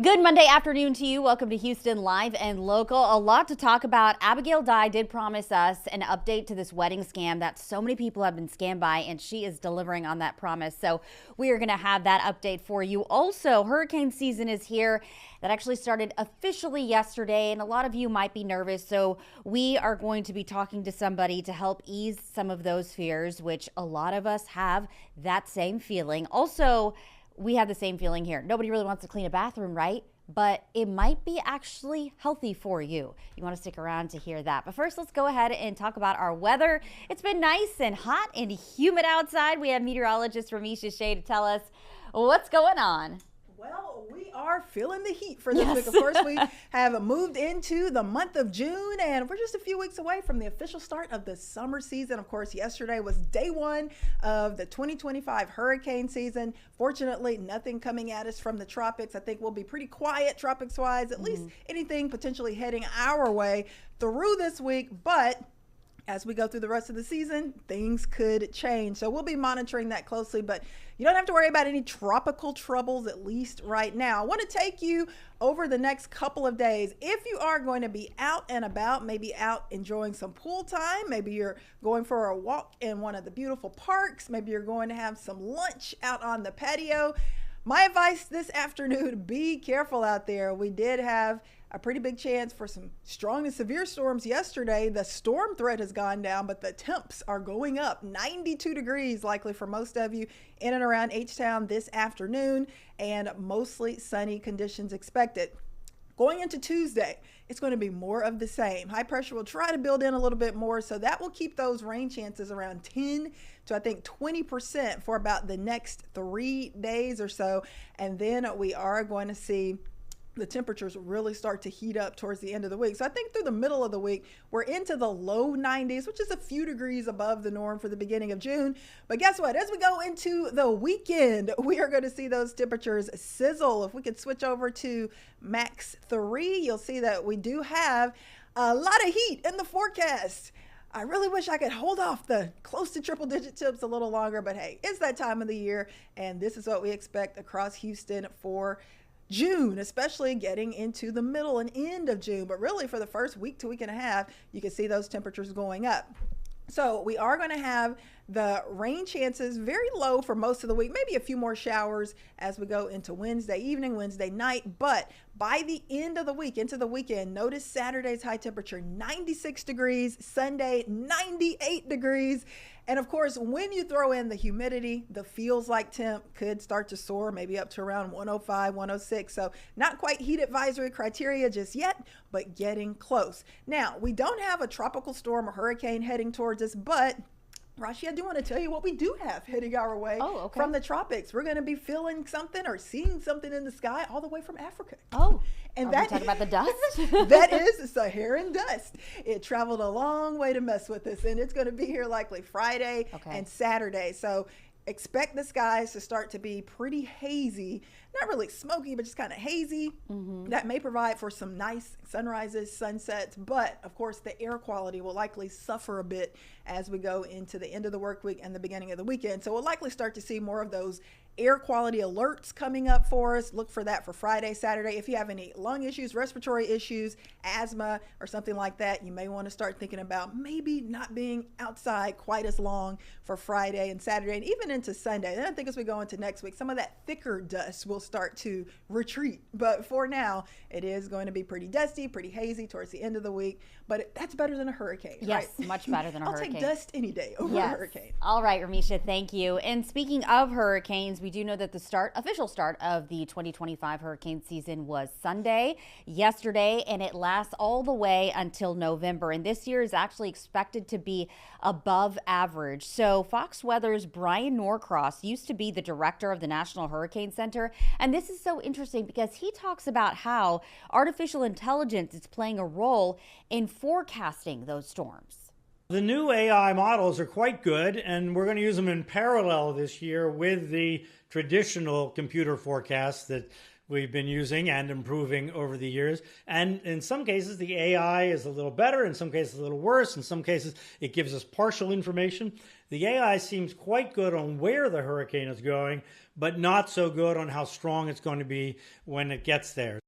Good Monday afternoon to you. Welcome to Houston Live and Local. A lot to talk about. Abigail Dye did promise us an update to this wedding scam that so many people have been scammed by, and she is delivering on that promise. So we are going to have that update for you. Also, hurricane season is here. That actually started officially yesterday, and a lot of you might be nervous. So we are going to be talking to somebody to help ease some of those fears, which a lot of us have that same feeling. Also, we have the same feeling here. Nobody really wants to clean a bathroom, right? But it might be actually healthy for you. You want to stick around to hear that. But first, let's go ahead and talk about our weather. It's been nice and hot and humid outside. We have meteorologist Ramisha Shea to tell us what's going on. Well, we are feeling the heat for this week. Of course, we have moved into the month of June, and we're just a few weeks away from the official start of the summer season. Of course, yesterday was day one of the 2025 hurricane season. Fortunately, nothing coming at us from the tropics. I think we'll be pretty quiet tropics-wise, at least anything potentially heading our way through this week. But as we go through the rest of the season, things could change. So we'll be monitoring that closely, but you don't have to worry about any tropical troubles, at least right now. I want to take you over the next couple of days. If you are going to be out and about, maybe out enjoying some pool time, maybe you're going for a walk in one of the beautiful parks, maybe you're going to have some lunch out on the patio. My advice this afternoon, be careful out there. We did have a pretty big chance for some strong to severe storms yesterday. The storm threat has gone down, but the temps are going up. 92 degrees likely for most of you in and around H-Town this afternoon, and mostly sunny conditions expected. Going into Tuesday, it's going to be more of the same. High pressure will try to build in a little bit more, so that will keep those rain chances around 10 to I think 20% for about the next 3 days or so. And then we are going to see the temperatures really start to heat up towards the end of the week. So I think through the middle of the week, we're into the low 90s, which is a few degrees above the norm for the beginning of June. But guess what? As we go into the weekend, we are going to see those temperatures sizzle. If we could switch over to max 3, you'll see that we do have a lot of heat in the forecast. I really wish I could hold off the close to triple digit temps a little longer, but hey, it's that time of the year, and this is what we expect across Houston for June, especially getting into the middle and end of June. But really for the first week to week and a half, you can see those temperatures going up. So we are going to have the rain chances very low for most of the week, maybe a few more showers as we go into Wednesday evening, Wednesday night. But by the end of the week, into the weekend, notice Saturday's high temperature, 96 degrees, Sunday, 98 degrees. And of course, when you throw in the humidity, the feels like temp could start to soar, maybe up to around 105, 106. So not quite heat advisory criteria just yet, but getting close. Now, we don't have a tropical storm or hurricane heading towards us, but Rashi, I do want to tell you what we do have heading our way from the tropics. We're going to be feeling something or seeing something in the sky all the way from Africa. And that talking about the dust? That is Saharan dust. It traveled a long way to mess with us, and it's going to be here likely Friday and Saturday. So expect the skies to start to be pretty hazy, not really smoky, but just kind of hazy. That may provide for some nice sunrises, sunsets, but of course the air quality will likely suffer a bit as we go into the end of the work week and the beginning of the weekend. So we'll likely start to see more of those air quality alerts coming up for us. Look for that for Friday, Saturday. If you have any lung issues, respiratory issues, asthma, or something like that, you may want to start thinking about maybe not being outside quite as long for Friday and Saturday, and even into Sunday. Then I think as we go into next week, some of that thicker dust will start to retreat. But for now, it is going to be pretty dusty, pretty hazy towards the end of the week. But that's better than a hurricane, yes, right? Much better than a hurricane. I'll take dust any day over a hurricane. All right, Ramisha, thank you. And speaking of hurricanes, we do know that the official start of the 2025 hurricane season was Sunday, yesterday, and it lasts all the way until November. And this year is actually expected to be above average. So Fox Weather's Brian Norcross used to be the director of the National Hurricane Center. And this is so interesting because he talks about how artificial intelligence is playing a role in forecasting those storms. The new AI models are quite good, and we're going to use them in parallel this year with the traditional computer forecasts that we've been using and improving over the years. And in some cases, the AI is a little better, in some cases, a little worse. In some cases, it gives us partial information. The AI seems quite good on where the hurricane is going, but not so good on how strong it's going to be when it gets there.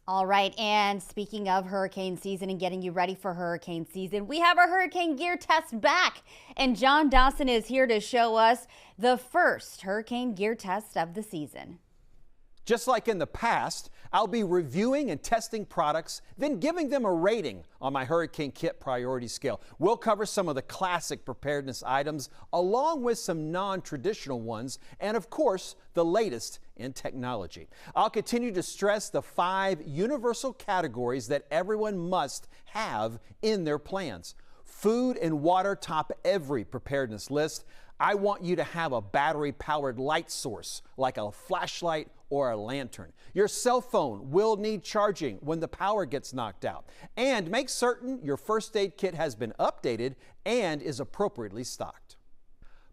All right, and speaking of hurricane season and getting you ready for hurricane season, we have our hurricane gear test back, and John Dawson is here to show us the first hurricane gear test of the season. Just like in the past, I'll be reviewing and testing products, then giving them a rating on my Hurricane Kit priority scale. We'll cover some of the classic preparedness items along with some non-traditional ones, and of course, the latest in technology. I'll continue to stress the 5 universal categories that everyone must have in their plans. Food and water top every preparedness list. I want you to have a battery-powered light source like a flashlight or a lantern. Your cell phone will need charging when the power gets knocked out. And make certain your first aid kit has been updated and is appropriately stocked.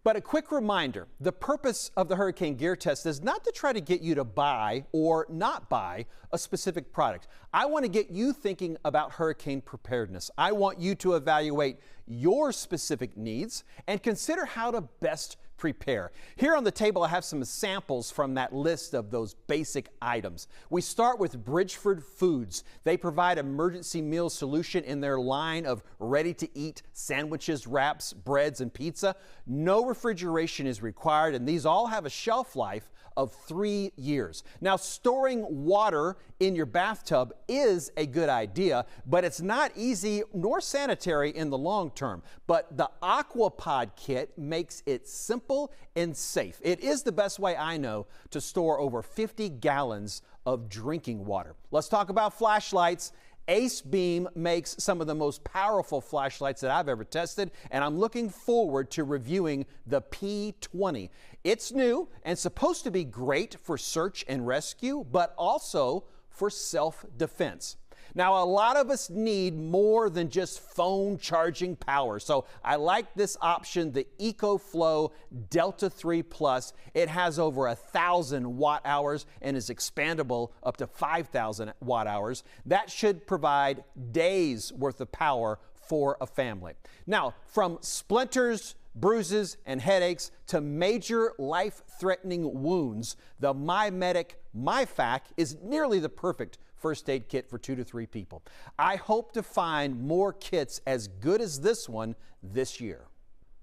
But a quick reminder, the purpose of the Hurricane Gear Test is not to try to get you to buy or not buy a specific product. I want to get you thinking about hurricane preparedness. I want you to evaluate your specific needs and consider how to best prepare. Here on the table, I have some samples from that list of those basic items. We start with Bridgeford Foods. They provide emergency meal solution in their line of ready-to-eat sandwiches, wraps, breads, and pizza. No refrigeration is required, and these all have a shelf life of 3 years. Now, storing water in your bathtub is a good idea, but it's not easy nor sanitary in the long term. But the Aquapod kit makes it simple and safe. It is the best way I know to store over 50 gallons of drinking water. Let's talk about flashlights. Ace Beam makes some of the most powerful flashlights that I've ever tested, and I'm looking forward to reviewing the P20. It's new and supposed to be great for search and rescue, but also for self-defense. Now, a lot of us need more than just phone charging power, so I like this option, the EcoFlow Delta 3 Plus. It has over 1,000 watt hours and is expandable up to 5,000 watt hours. That should provide days worth of power for a family. Now, from splinters, bruises, and headaches to major life-threatening wounds, the MyMedic MyFac is nearly the perfect first aid kit for 2 to 3 people. I hope to find more kits as good as this one this year.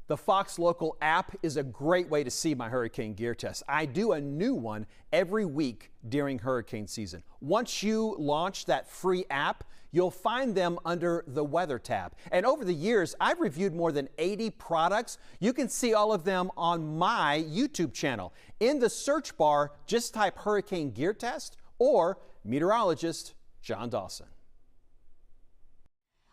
The Fox Local app is a great way to see my hurricane gear test. I do a new one every week during hurricane season. Once you launch that free app, you'll find them under the weather tab. And over the years, I've reviewed more than 80 products. You can see all of them on my YouTube channel. In the search bar, just type hurricane gear test or meteorologist John Dawson.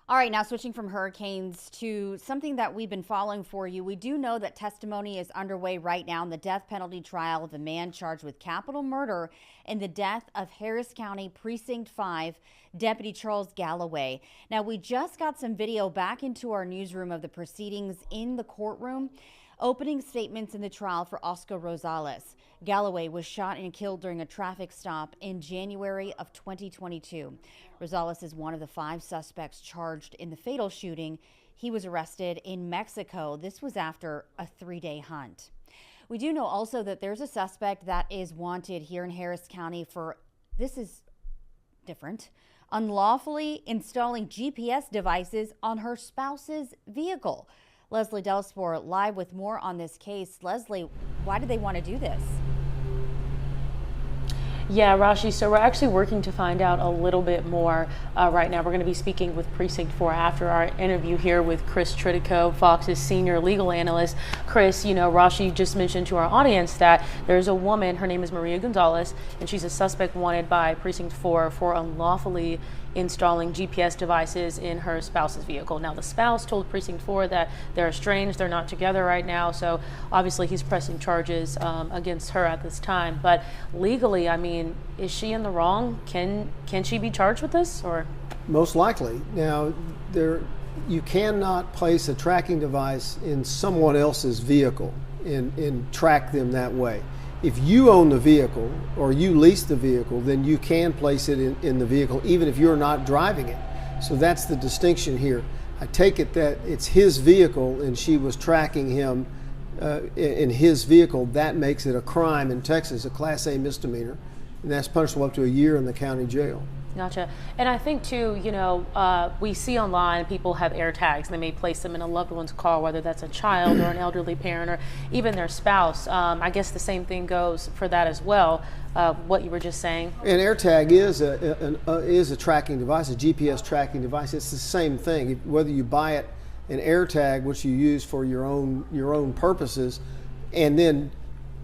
All right, now switching from hurricanes to something that we've been following for you. We do know that testimony is underway right now in the death penalty trial of a man charged with capital murder in the death of Harris County Precinct 5 Deputy Charles Galloway. Now, we just got some video back into our newsroom of the proceedings in the courtroom. Opening statements in the trial for Oscar Rosales. Galloway was shot and killed during a traffic stop in January of 2022. Rosales is one of the 5 suspects charged in the fatal shooting. He was arrested in Mexico. This was after a 3-day hunt. We do know also that there's a suspect that is wanted here in Harris County for, this is different, unlawfully installing GPS devices on her spouse's vehicle. Leslie Delsport live with more on this case. Leslie, why do they want to do this? Yeah, Rashi, so we're actually working to find out a little bit more right now. We're going to be speaking with Precinct 4 after our interview here with Chris Tritico, Fox's senior legal analyst. Chris, you know, Rashi just mentioned to our audience that there's a woman, her name is Maria Gonzalez, and she's a suspect wanted by Precinct 4 for unlawfully installing GPS devices in her spouse's vehicle. Now, the spouse told Precinct 4 that they're estranged, they're not together right now, so obviously he's pressing charges against her at this time. But legally, I mean, is she in the wrong? Can she be charged with this, or? Most likely. Now, you cannot place a tracking device in someone else's vehicle and track them that way. If you own the vehicle or you lease the vehicle, then you can place it in the vehicle even if you're not driving it. So that's the distinction here. I take it that it's his vehicle and she was tracking him in his vehicle. That makes it a crime in Texas, a Class A misdemeanor, and that's punishable up to a year in the county jail. Gotcha. And I think too, we see online people have air tags and they may place them in a loved one's car, whether that's a child or an elderly parent or even their spouse. I guess the same thing goes for that as well. What you were just saying. An air tag is a tracking device, a GPS tracking device. It's the same thing. Whether you buy it, an air tag, which you use for your own purposes, and then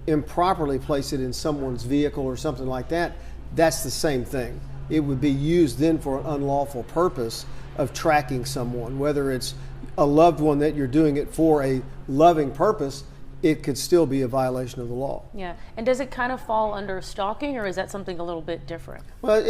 improperly place it in someone's vehicle or something like that, that's the same thing. It would be used then for an unlawful purpose of tracking someone. Whether it's a loved one that you're doing it for a loving purpose, it could still be a violation of the law. Yeah, and does it kind of fall under stalking, or is that something a little bit different? Well,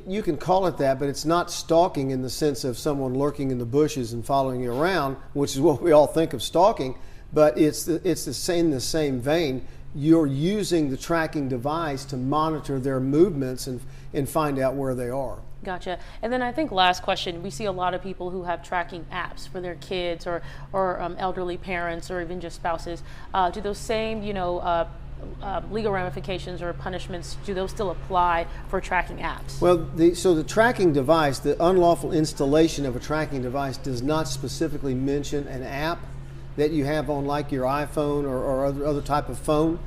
you can call it that, but it's not stalking in the sense of someone lurking in the bushes and following you around, which is what we all think of stalking. But it's the same vein. You're using the tracking device to monitor their movements and find out where they are. Gotcha. And then I think last question, we see a lot of people who have tracking apps for their kids or elderly parents or even just spouses. Do those same, legal ramifications or punishments, do those still apply for tracking apps? Well, the tracking device, the unlawful installation of a tracking device does not specifically mention an app that you have on like your iPhone or other type of phone.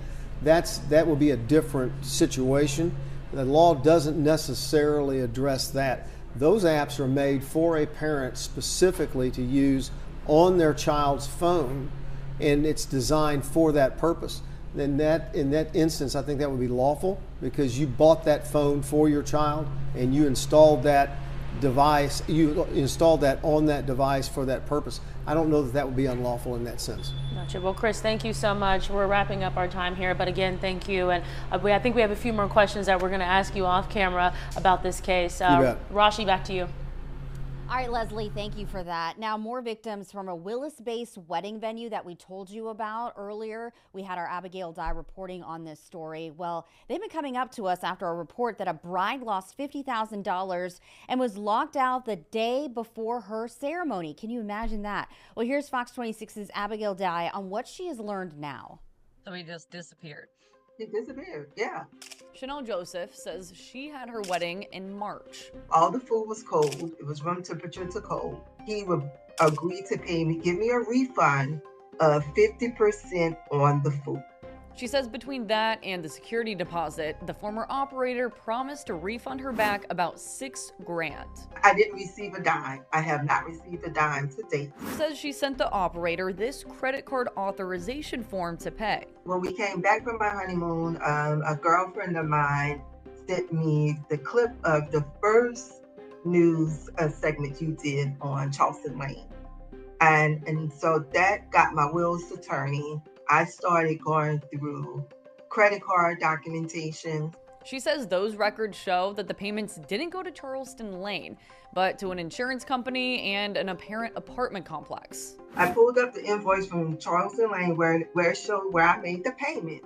That will be a different situation. The law doesn't necessarily address that. Those apps are made for a parent specifically to use on their child's phone, and it's designed for that purpose. In that instance, I think that would be lawful because you bought that phone for your child and you installed that device, you installed that on that device for that purpose. I don't know that would be unlawful in that sense. Gotcha. Well, Chris, thank you so much. We're wrapping up our time here, but again, thank you. And I think we have a few more questions that we're going to ask you off camera about this case. Rashi, back to you. All right, Leslie, thank you for that. Now, more victims from a Willis-based wedding venue that we told you about earlier. We had our Abigail Dye reporting on this story. Well, they've been coming up to us after a report that a bride lost $50,000 and was locked out the day before her ceremony. Can you imagine that? Well, here's Fox 26's Abigail Dye on what she has learned now. So he just disappeared. He disappeared, yeah. Chanel Joseph says she had her wedding in March. All the food was cold. It was room temperature to cold. He would agree to pay me, give me a refund of 50% on the food. She says between that and the security deposit, the former operator promised to refund her back about $6,000. I didn't receive a dime. I have not received a dime to date. Says she sent the operator this credit card authorization form to pay. When we came back from my honeymoon, a girlfriend of mine sent me the clip of the first news segment you did on Charleston Lane. And so that got my wheels to turning. I started going through credit card documentation. She says those records show that the payments didn't go to Charleston Lane, but to an insurance company and an apparent apartment complex. I pulled up the invoice from Charleston Lane where it showed where I made the payment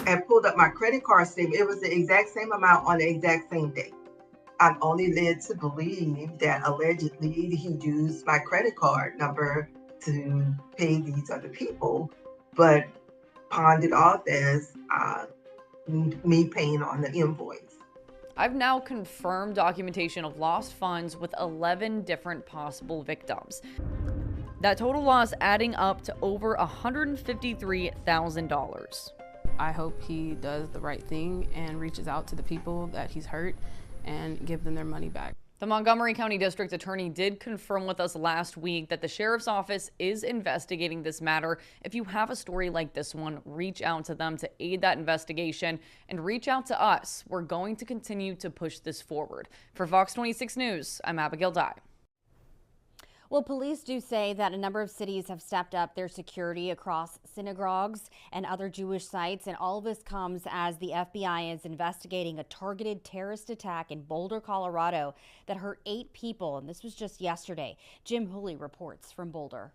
and pulled up my credit card statement. It was the exact same amount on the exact same day. I'm only led to believe that allegedly he used my credit card number to pay these other people, but pawned it off as me paying on the invoice. I've now confirmed documentation of lost funds with 11 different possible victims. That total loss adding up to over $153,000. I hope he does the right thing and reaches out to the people that he's hurt and give them their money back. The Montgomery County District Attorney did confirm with us last week that the Sheriff's Office is investigating this matter. If you have a story like this one, reach out to them to aid that investigation and reach out to us. We're going to continue to push this forward. For Fox 26 News, I'm Abigail Dye. Well, police do say that a number of cities have stepped up their security across synagogues and other Jewish sites, and all of this comes as the FBI is investigating a targeted terrorist attack in Boulder, Colorado that hurt 8 people, and this was just yesterday. Jim Hooley reports from Boulder.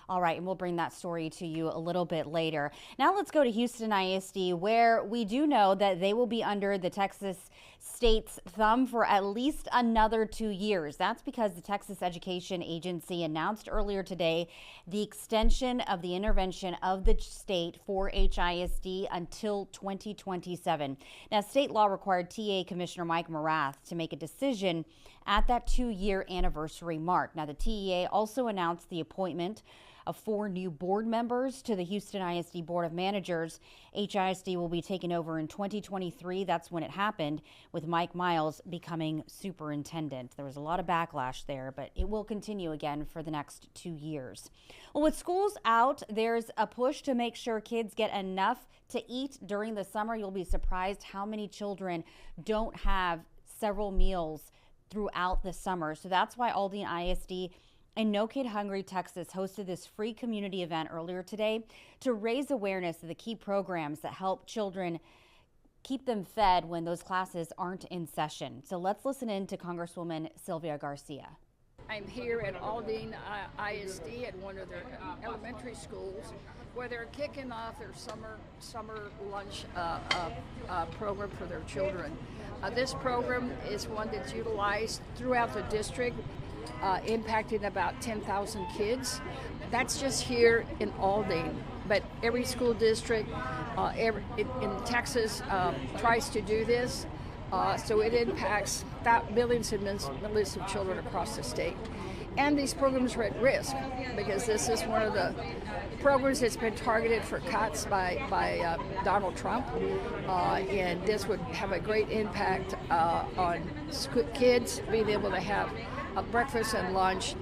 All right, and we'll bring that story to you a little bit later. Now let's go to Houston ISD, where we do know that they will be under the Texas state's thumb for at least another 2 years. That's because the Texas Education Agency announced earlier today the extension of the intervention of the state for HISD until 2027. Now, state law required TA Commissioner Mike Morath to make a decision at that 2-year anniversary mark. Now, the TEA also announced the appointment of 4 new board members to the Houston ISD Board of Managers. HISD will be taken over in 2023. That's when it happened, with Mike Miles becoming superintendent. There was a lot of backlash there, but it will continue again for the next 2 years. Well, with schools out, there's a push to make sure kids get enough to eat during the summer. You'll be surprised how many children don't have several meals throughout the summer. So that's why Aldine ISD and No Kid Hungry Texas hosted this free community event earlier today to raise awareness of the key programs that help children keep them fed when those classes aren't in session. So let's listen in to Congresswoman Sylvia Garcia. I'm here at Aldine ISD at one of their elementary schools where they're kicking off their summer lunch program for their children. This program is one that's utilized throughout the district, impacting about 10,000 kids. That's just here in Aldine, but every school district in Texas tries to do this. So it impacts millions and millions of children across the state. And these programs are at risk because this is one of the programs that's been targeted for cuts by Donald Trump. And this would have a great impact on kids being able to have a breakfast and lunch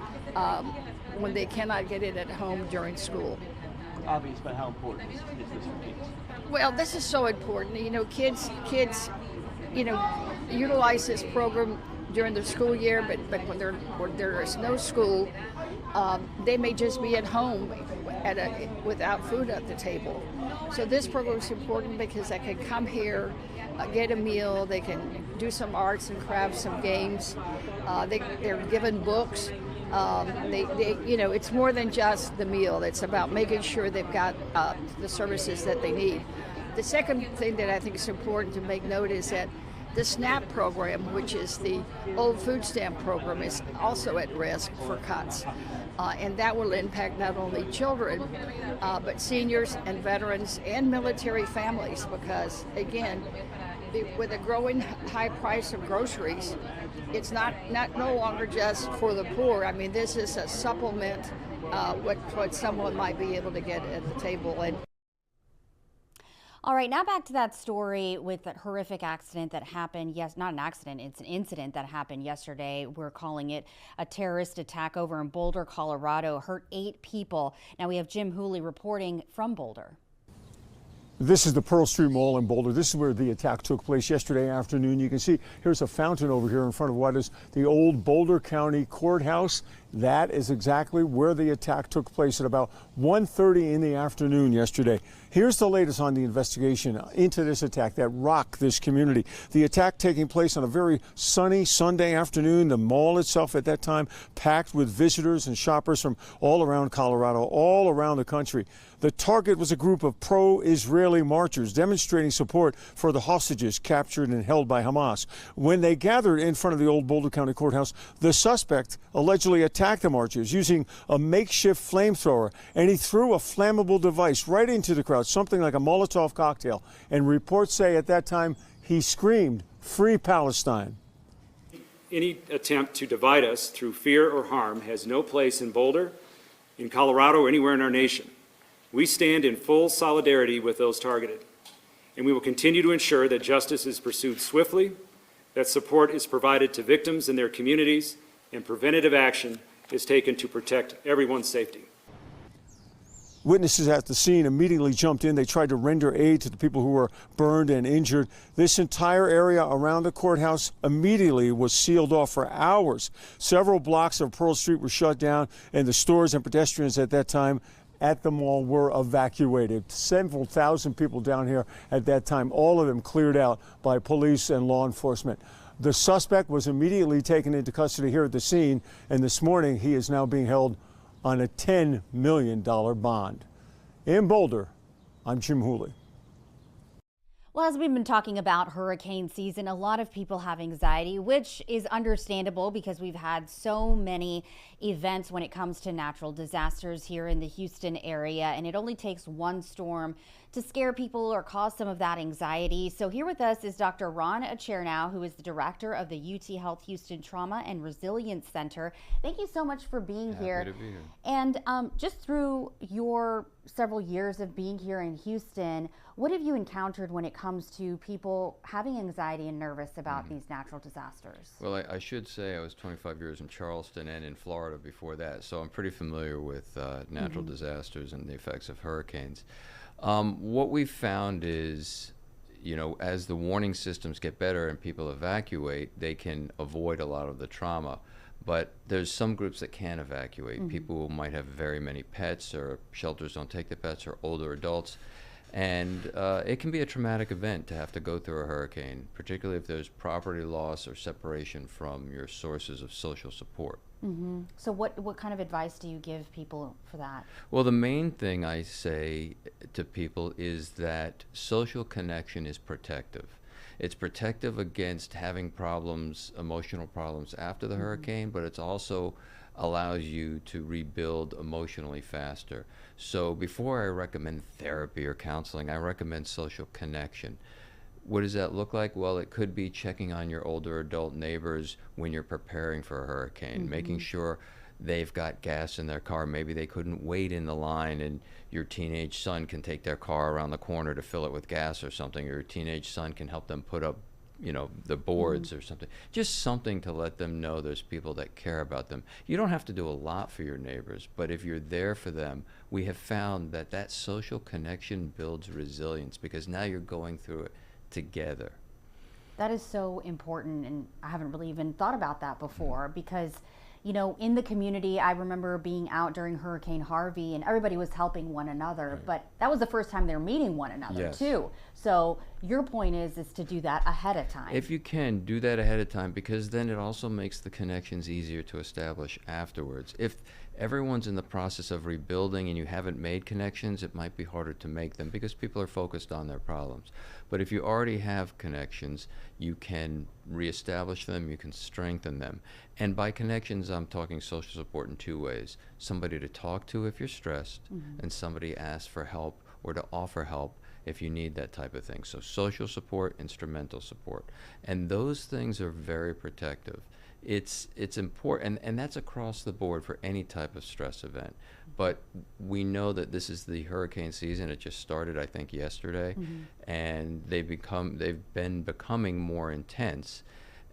when they cannot get it at home during school. Obvious, but how important is this for kids? Well, this is so important. You know, kids, utilize this program during the school year, but when there is no school, they may just be at home without food at the table. So this program is important because they can come here, get a meal, they can do some arts and crafts, some games. They're given books. It's more than just the meal. It's about making sure they've got the services that they need. The second thing that I think is important to make note is that the SNAP program, which is the old food stamp program, is also at risk for cuts. And that will impact not only children, but seniors and veterans and military families because, again, with a growing high price of groceries, it's not no longer just for the poor. I mean, this is a supplement what someone might be able to get at the table. And all right, now back to that story with that horrific accident that happened. Yes, not an accident, it's an incident that happened yesterday. We're calling it a terrorist attack over in Boulder, Colorado. Hurt 8 people. Now we have Jim Hooley reporting from Boulder. This is the Pearl Street Mall in Boulder. This is where the attack took place yesterday afternoon. You can see here's a fountain over here in front of what is the old Boulder County Courthouse. That is exactly where the attack took place at about 1:30 in the afternoon yesterday. Here's the latest on the investigation into this attack that rocked this community. The attack taking place on a very sunny Sunday afternoon. The mall itself at that time packed with visitors and shoppers from all around Colorado, all around the country. The target was a group of pro-Israeli marchers demonstrating support for the hostages captured and held by Hamas. When they gathered in front of the old Boulder County Courthouse, the suspect allegedly attacked the marchers using a makeshift flamethrower, and he threw a flammable device right into the crowd, something like a Molotov cocktail. And reports say at that time he screamed, "Free Palestine." Any attempt to divide us through fear or harm has no place in Boulder, in Colorado, or anywhere in our nation. We stand in full solidarity with those targeted, and we will continue to ensure that justice is pursued swiftly, that support is provided to victims and their communities, and preventative action is taken to protect everyone's safety. Witnesses at the scene immediately jumped in. They tried to render aid to the people who were burned and injured. This entire area around the courthouse immediately was sealed off for hours. Several blocks of Pearl Street were shut down, and the stores and pedestrians at that time at the mall were evacuated. Several thousand people down here at that time, all of them cleared out by police and law enforcement. The suspect was immediately taken into custody here at the scene, and this morning he is now being held on a $10 million bond. In Boulder, I'm Jim Hooley. Well, as we've been talking about hurricane season, a lot of people have anxiety, which is understandable because we've had so many events when it comes to natural disasters here in the Houston area, and it only takes one storm to scare people or cause some of that anxiety. So here with us is Dr. Ron Aerau, who is the director of the UT Health Houston Trauma and Resilience Center. Thank you so much for being here. Happy to be here. And just through your several years of being here in Houston, what have you encountered when it comes to people having anxiety and nervous about these natural disasters? Well, I should say I was 25 years in Charleston and in Florida before that, so I'm pretty familiar with natural disasters and the effects of hurricanes. What we've found is, you know, as the warning systems get better and people evacuate, they can avoid a lot of the trauma. But there's some groups that can't evacuate. People who might have very many pets, or shelters don't take the pets, or older adults. And it can be a traumatic event to have to go through a hurricane, particularly if there's property loss or separation from your sources of social support. So what kind of advice do you give people for that? Well, the main thing I say to people is that social connection is protective. It's protective against having problems, emotional problems after the hurricane, but it's also allows you to rebuild emotionally faster. So before I recommend therapy or counseling, I recommend social connection. What does that look like? Well, it could be checking on your older adult neighbors when you're preparing for a hurricane, making sure they've got gas in their car. Maybe they couldn't wait in the line and your teenage son can take their car around the corner to fill it with gas or something. Your teenage son can help them put up, you know, the boards or something. Just something to let them know there's people that care about them. You don't have to do a lot for your neighbors, but if you're there for them, we have found that that social connection builds resilience because now you're going through it together. That is so important, and I haven't really even thought about that before because, you know, in the community, I remember being out during Hurricane Harvey and everybody was helping one another, but that was the first time they're meeting one another too. So your point is to do that ahead of time. If you can, do that ahead of time because then it also makes the connections easier to establish afterwards. If everyone's in the process of rebuilding and you haven't made connections, it might be harder to make them because people are focused on their problems. But if you already have connections, you can reestablish them, you can strengthen them. And by connections, I'm talking social support in two ways. Somebody to talk to if you're stressed, and somebody ask for help or to offer help if you need that type of thing. So social support, instrumental support. And those things are very protective. It's important, and that's across the board for any type of stress event. But we know that this is the hurricane season. It just started, I think, yesterday, and they've been becoming more intense.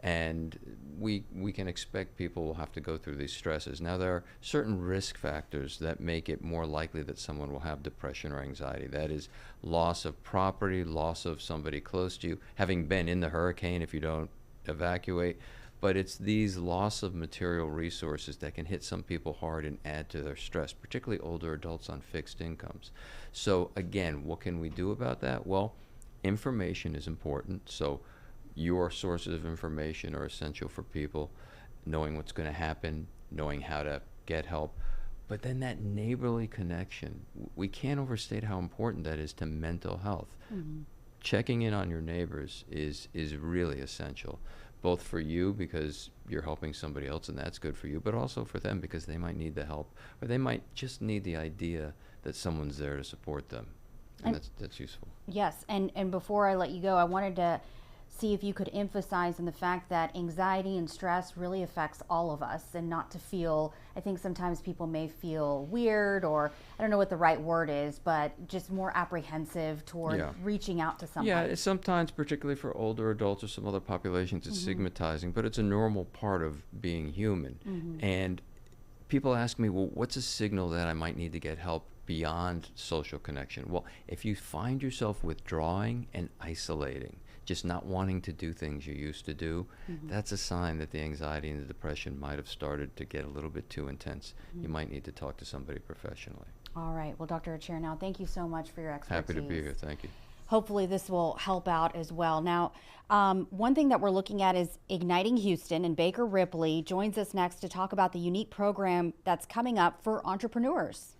And we can expect people will have to go through these stresses. Now, there are certain risk factors that make it more likely that someone will have depression or anxiety. That is loss of property, loss of somebody close to you, having been in the hurricane if you don't evacuate. But it's these loss of material resources that can hit some people hard and add to their stress, particularly older adults on fixed incomes. So again, what can we do about that? Well, information is important. So your sources of information are essential for people, knowing what's going to happen, knowing how to get help. But then that neighborly connection, we can't overstate how important that is to mental health. Checking in on your neighbors is really essential, both for you because you're helping somebody else and that's good for you, but also for them because they might need the help or they might just need the idea that someone's there to support them. And that's useful. Yes, and before I let you go, I wanted to see if you could emphasize on the fact that anxiety and stress really affects all of us and not to feel, I think sometimes people may feel weird or I don't know what the right word is, but just more apprehensive toward reaching out to someone. Yeah, sometimes particularly for older adults or some other populations it's stigmatizing, but it's a normal part of being human. And people ask me, well, what's a signal that I might need to get help beyond social connection? Well, if you find yourself withdrawing and isolating, just not wanting to do things you used to do, that's a sign that the anxiety and the depression might have started to get a little bit too intense. You might need to talk to somebody professionally. All right. Well, Dr. Aerau, thank you so much for your expertise. Happy to be here. Thank you. hopefully this will help out as well. Now, one thing that we're looking at is Igniting Houston, and Baker Ripley joins us next to talk about the unique program that's coming up for entrepreneurs.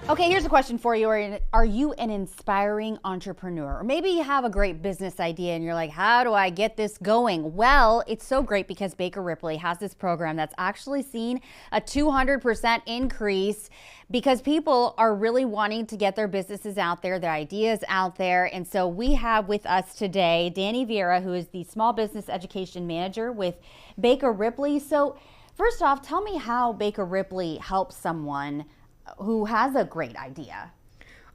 Okay, here's a question for you. Are you an inspiring entrepreneur? Or maybe you have a great business idea and you're like, how do I get this going? Well, it's so great because Baker Ripley has this program that's actually seen a 200% increase because people are really wanting to get their businesses out there, their ideas out there. And so we have with us today Danny Vieira, who is the Small Business Education Manager with Baker Ripley. So first off, tell me how Baker Ripley helps someone who has a great idea.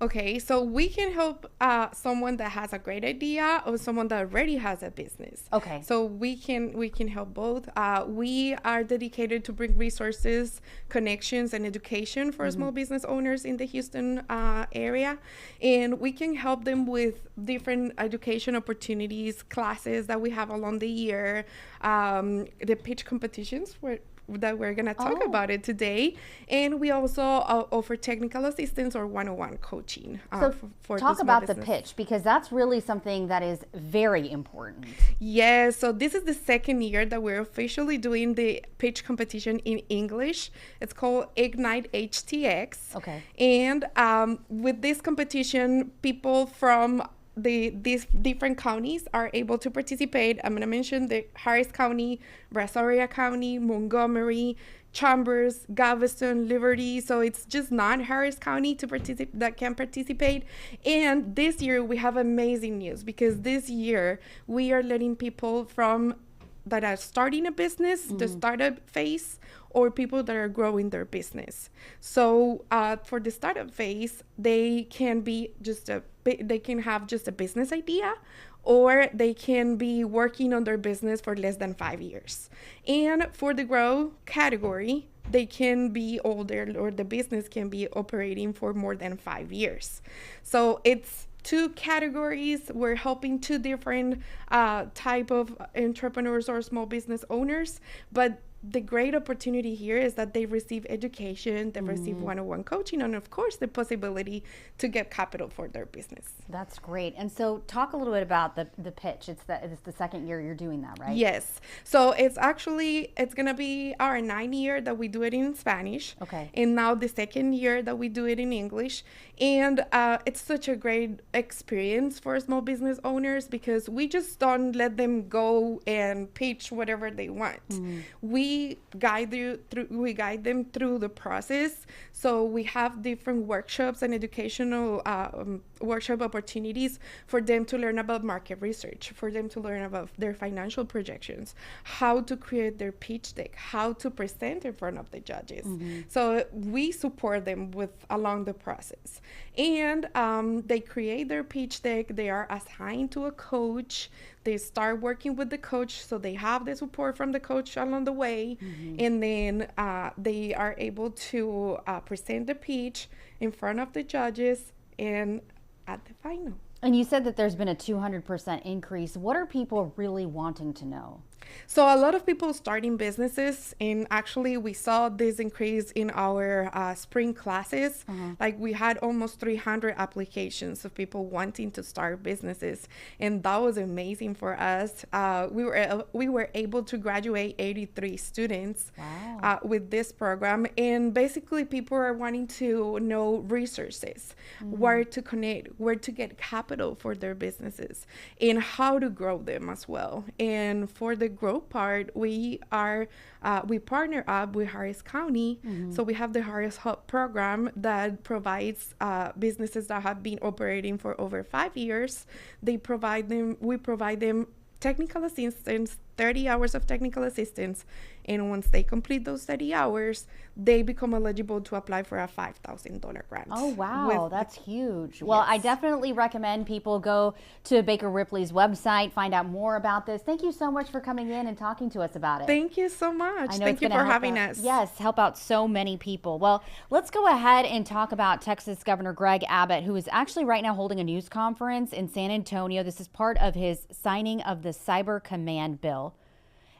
Okay, so we can help someone that has a great idea or someone that already has a business. Okay. So we can help both. We are dedicated to bring resources, connections, and education for small business owners in the Houston area, and we can help them with different education opportunities, classes that we have along the year, the pitch competitions that we're going to talk about it today. And we also offer technical assistance or one-on-one coaching. For talk about the pitch, because that's really something that is very important. Yes, so this is the second year that we're officially doing the pitch competition in English. It's called Ignite HTX. Okay. And with this competition, people from these different counties are able to participate. I'm going to mention the Harris County, Brazoria County, Montgomery, Chambers, Galveston, Liberty. So it's just not Harris County that can participate. And this year we have amazing news because this year we are letting people that are starting a business, the startup phase, or people that are growing their business. So for the startup phase, they can have just a business idea, or they can be working on their business for less than 5 years. And for the grow category, they can be older, or the business can be operating for more than 5 years. So it's 2 categories. We're helping 2 different type of entrepreneurs or small business owners, but the great opportunity here is that they receive education, they receive one-on-one coaching, and of course the possibility to get capital for their business. That's great. And so talk a little bit about the pitch. It's the second year you're doing that, right? Yes. So it's going to be our 9th year that we do it in Spanish. Okay. And now the 2nd year that we do it in English. And it's such a great experience for small business owners because we just don't let them go and pitch whatever they want. We guide them through the process. So we have different workshops and educational workshop opportunities for them to learn about market research, for them to learn about their financial projections, how to create their pitch deck, how to present in front of the judges. So we support them along the process. And they create their pitch deck. They are assigned to a coach. They start working with the coach, so they have the support from the coach along the way. And then they are able to present the pitch in front of the judges and at the final. And you said that there's been a 200% increase. What are people really wanting to know? So a lot of people starting businesses, and actually we saw this increase in our spring classes. Like we had almost 300 applications of people wanting to start businesses, and that was amazing for us. We were able to graduate 83 students with this program, and basically people are wanting to know resources, where to connect, where to get capital for their businesses, and how to grow them as well. And for the growth part, we partner up with Harris County. So we have the Harris Hub program that provides businesses that have been operating for over 5 years. We provide them technical assistance, 30 hours of technical assistance, and once they complete those 30 hours, they become eligible to apply for a $5,000 grant. Oh, wow, that's huge. Well, I definitely recommend people go to Baker Ripley's website, find out more about this. Thank you so much for coming in and talking to us about it. Thank you so much. Thank you for having us. Yes, help out so many people. Well, let's go ahead and talk about Texas Governor Greg Abbott, who is actually right now holding a news conference in San Antonio. This is part of his signing of the Cyber Command Bill,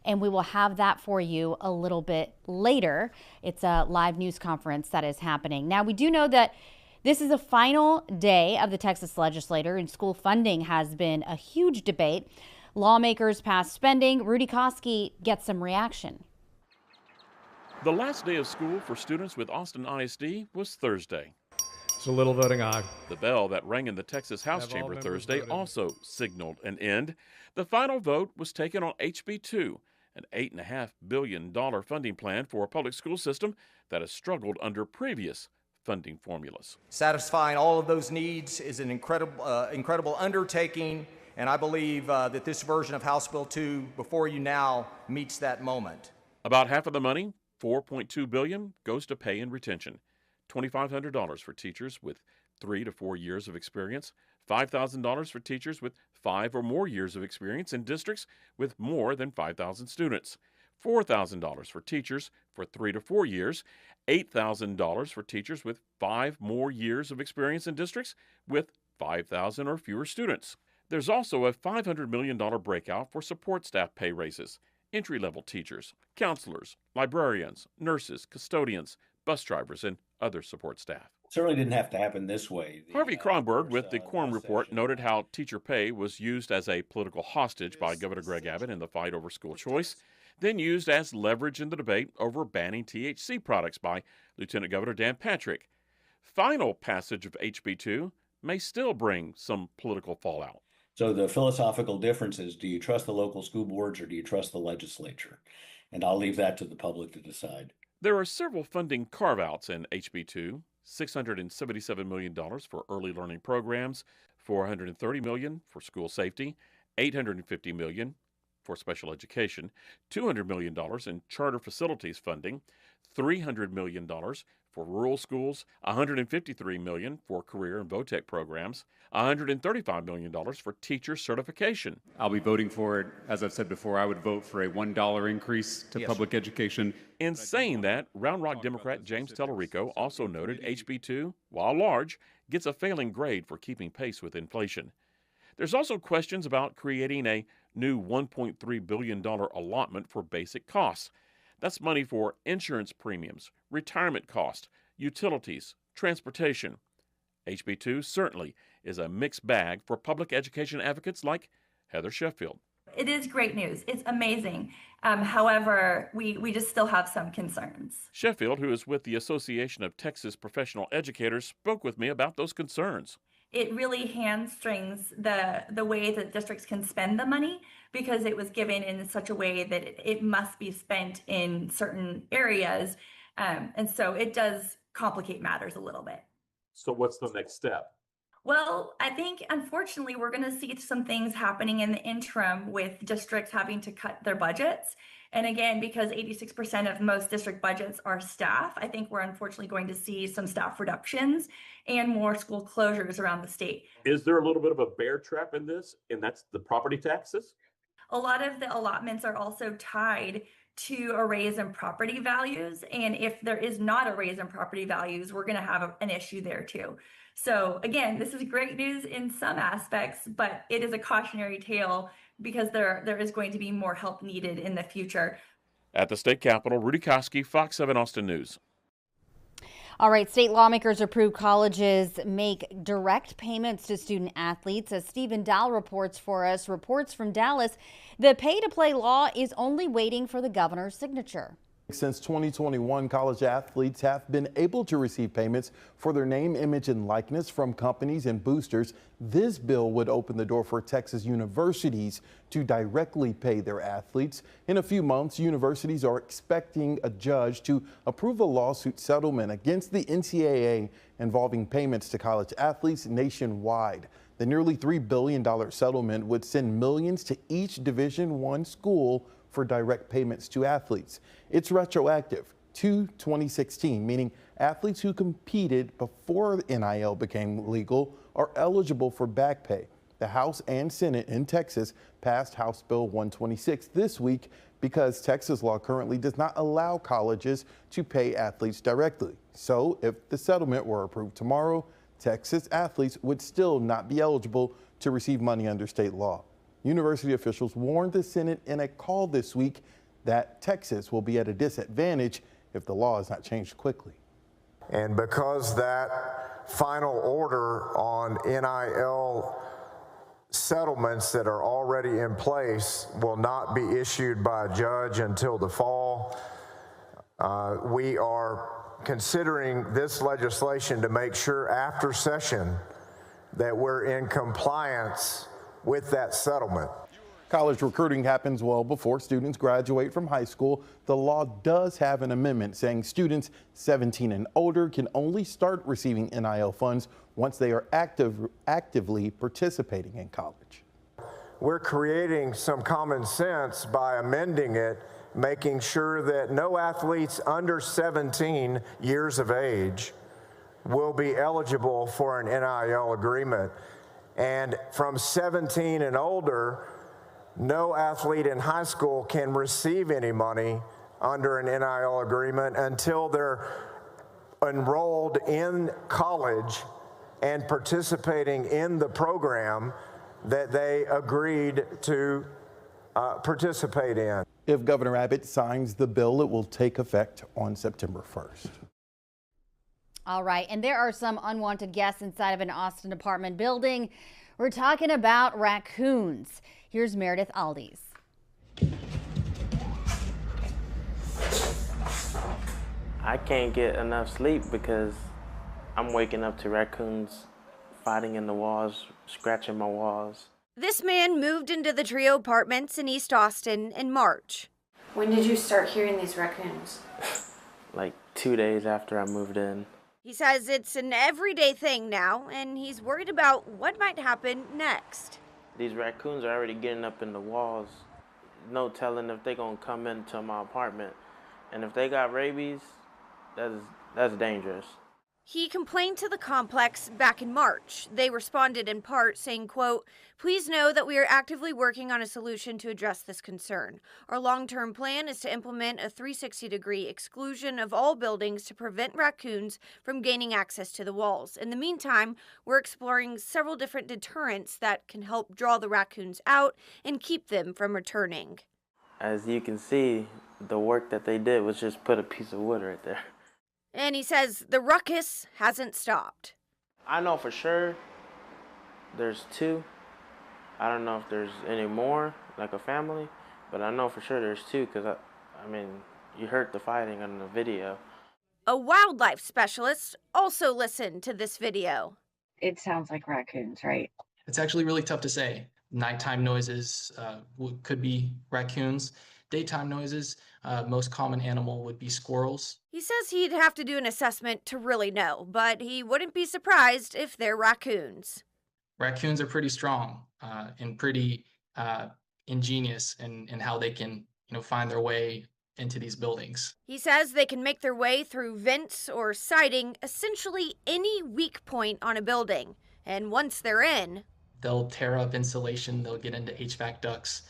and we will have that for you a little bit later. It's a live news conference that is happening. Now, we do know that this is a final day of the Texas legislature, and school funding has been a huge debate. Lawmakers pass spending. Rudy Koski gets some reaction. The last day of school for students with Austin ISD was Thursday. It's a little voting aye. The bell that rang in the Texas House chamber Thursday also signaled an end. The final vote was taken on HB 2, an $8.5 billion funding plan for a public school system that has struggled under previous funding formulas. Satisfying all of those needs is an incredible undertaking, and I believe that this version of House Bill 2 before you now meets that moment. About half of the money, $4.2 billion, goes to pay and retention. $2,500 for teachers with 3 to 4 years of experience, $5,000 for teachers with 5 or more years of experience in districts with more than 5,000 students, $4,000 for teachers for 3 to 4 years, $8,000 for teachers with 5 more years of experience in districts with 5,000 or fewer students. There's also a $500 million breakout for support staff pay raises, entry-level teachers, counselors, librarians, nurses, custodians, bus drivers, and other support staff. Certainly didn't have to happen this way. Harvey Kronberg with the Quorum Report noted how teacher pay was used as a political hostage by Governor Greg Abbott in the fight over school choice, then used as leverage in the debate over banning THC products by Lieutenant Governor Dan Patrick. Final passage of HB 2 may still bring some political fallout. So the philosophical difference is, do you trust the local school boards or do you trust the legislature? And I'll leave that to the public to decide. There are several funding carve-outs in HB 2. $677 million for early learning programs, $430 million for school safety, $850 million for special education, $200 million in charter facilities funding, $300 million for rural schools, $153 million for career and VOTEC programs, $135 million for teacher certification. I'll be voting for it. As I've said before, I would vote for a $1 increase to public education. In saying that, Round Rock Democrat James Tellerico also noted HB 2, while large, gets a failing grade for keeping pace with inflation. There's also questions about creating a new $1.3 billion allotment for basic costs. That's money for insurance premiums, retirement costs, utilities, transportation. HB 2 certainly is a mixed bag for public education advocates like Heather Sheffield. It is great news. It's amazing. However, we just still have some concerns. Sheffield, who is with the Association of Texas Professional Educators, spoke with me about those concerns. It really hamstrings the way that districts can spend the money because it was given in such a way that it must be spent in certain areas. And so it does complicate matters a little bit. So what's the next step? Well, I think, unfortunately, we're going to see some things happening in the interim with districts having to cut their budgets. And again, because 86% of most district budgets are staff, I think we're unfortunately going to see some staff reductions and more school closures around the state. Is there a little bit of a bear trap in this, and that's the property taxes? A lot of the allotments are also tied to a raise in property values. And if there is not a raise in property values, we're going to have an issue there too. So again, this is great news in some aspects, but it is a cautionary tale because there is going to be more help needed in the future. At the state capitol, Rudy Koski, Fox 7 Austin News. All right, state lawmakers approved colleges make direct payments to student athletes. As Stephen Dahl reports for us, reports from Dallas, the pay-to-play law is only waiting for the governor's signature. Since 2021, college athletes have been able to receive payments for their name, image, and likeness from companies and boosters. This bill would open the door for Texas universities to directly pay their athletes. In a few months, universities are expecting a judge to approve a lawsuit settlement against the NCAA involving payments to college athletes nationwide. The nearly $3 billion settlement would send millions to each Division I school for direct payments to athletes. It's retroactive to 2016, meaning athletes who competed before NIL became legal are eligible for back pay. The House and Senate in Texas passed House Bill 126 this week because Texas law currently does not allow colleges to pay athletes directly. So if the settlement were approved tomorrow, Texas athletes would still not be eligible to receive money under state law. University officials warned the Senate in a call this week that Texas will be at a disadvantage if the law is not changed quickly. And because that final order on NIL settlements that are already in place will not be issued by a judge until the fall, we are considering this legislation to make sure after session that we're in compliance with that settlement. College recruiting happens well before students graduate from high school. The law does have an amendment saying students 17 and older can only start receiving NIL funds once they are actively participating in college. We're creating some common sense by amending it, making sure that no athletes under 17 years of age will be eligible for an NIL agreement. And from 17 and older, no athlete in high school can receive any money under an NIL agreement until they're enrolled in college and participating in the program that they agreed to participate in. If Governor Abbott signs the bill, it will take effect on September 1st. All right, and there are some unwanted guests inside of an Austin apartment building. We're talking about raccoons. Here's Meredith Aldies. I can't get enough sleep because I'm waking up to raccoons fighting in the walls, scratching my walls. This man moved into the Trio Apartments in East Austin in March. When did you start hearing these raccoons? Like 2 days after I moved in. He says it's an everyday thing now, and he's worried about what might happen next. These raccoons are already getting up in the walls. no telling if they're gonna come into my apartment. And if they got rabies, that's dangerous. He complained to the complex back in March. They responded in part saying, quote, "Please know that we are actively working on a solution to address this concern. Our long-term plan is to implement a 360-degree exclusion of all buildings to prevent raccoons from gaining access to the walls. In the meantime, we're exploring several different deterrents that can help draw the raccoons out and keep them from returning." As you can see, the work that they did was just put a piece of wood right there. And he says the ruckus hasn't stopped. I know for sure there's 2. I don't know if there's any more, like a family, but I know for sure there's 2 because, I mean, you heard the fighting on the video. A wildlife specialist also listened to this video. It sounds like raccoons, right? It's actually really tough to say. Nighttime noises could be raccoons. Daytime noises, most common animal would be squirrels. He says he'd have to do an assessment to really know, but he wouldn't be surprised if they're raccoons. Raccoons are pretty strong and pretty ingenious in how they can, find their way into these buildings. He says they can make their way through vents or siding, essentially any weak point on a building. And once they're in, they'll tear up insulation, they'll get into HVAC ducts.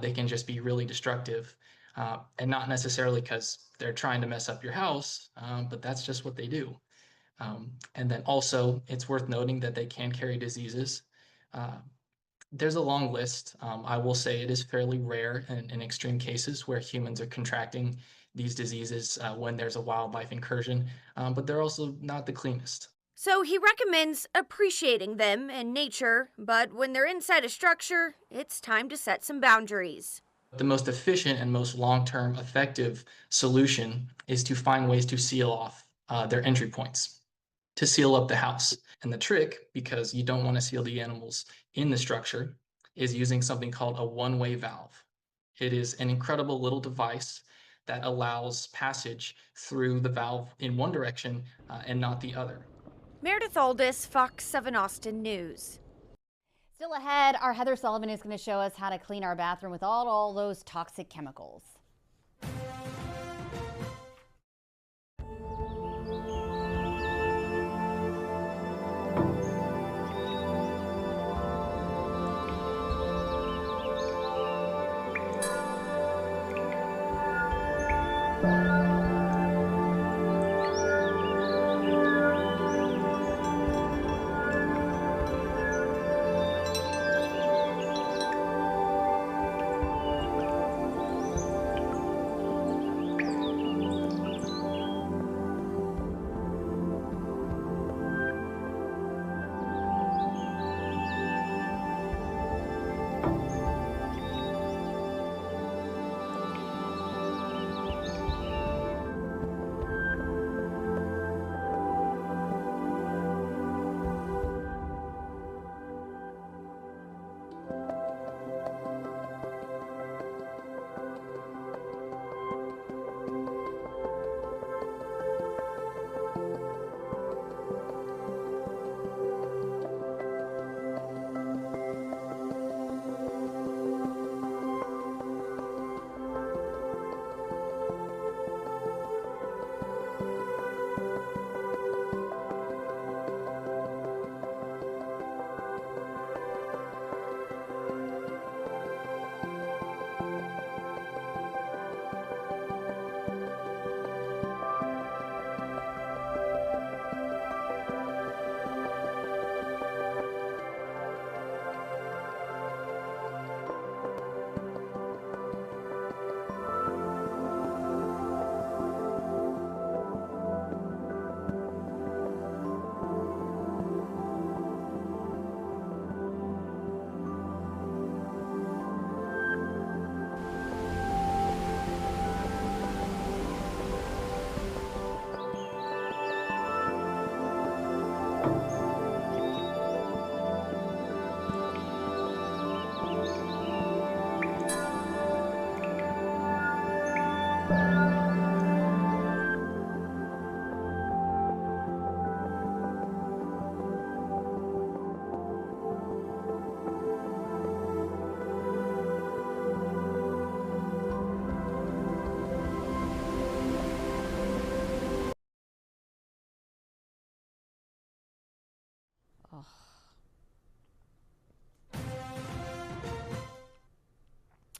They can just be really destructive, and not necessarily because they're trying to mess up your house, but that's just what they do. And then also, it's worth noting that they can carry diseases. There's a long list. I will say it is fairly rare in extreme cases where humans are contracting these diseases when there's a wildlife incursion, but they're also not the cleanest. So he recommends appreciating them in nature, but when they're inside a structure, it's time to set some boundaries. The most efficient and most long-term effective solution is to find ways to seal off their entry points, to seal up the house. And the trick, because you don't want to seal the animals in the structure, is using something called a one-way valve. It is an incredible little device that allows passage through the valve in one direction and not the other. Meredith Aldis, Fox 7 Austin News. Still ahead, our Heather Sullivan is going to show us how to clean our bathroom without all those toxic chemicals.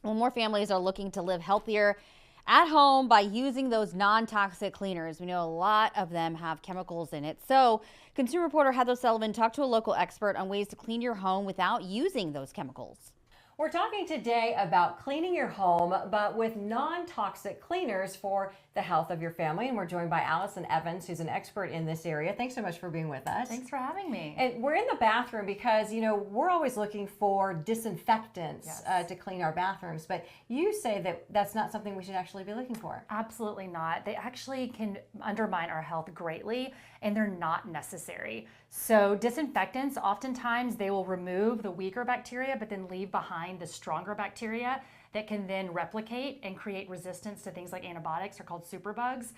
Well, more families are looking to live healthier at home by using those non-toxic cleaners. We know a lot of them have chemicals in it. So consumer reporter Heather Sullivan talked to a local expert on ways to clean your home without using those chemicals. We're talking today about cleaning your home, but with non-toxic cleaners for the health of your family. And we're joined by Allison Evans, who's an expert in this area. Thanks so much for being with us. Thanks for having me. And we're in the bathroom because, you know, we're always looking for disinfectants to clean our bathrooms. But you say that that's not something we should actually be looking for. Absolutely not. They actually can undermine our health greatly, and they're not necessary. So disinfectants, oftentimes they will remove the weaker bacteria, but then leave behind the stronger bacteria that can then replicate and create resistance to things like antibiotics, are called superbugs.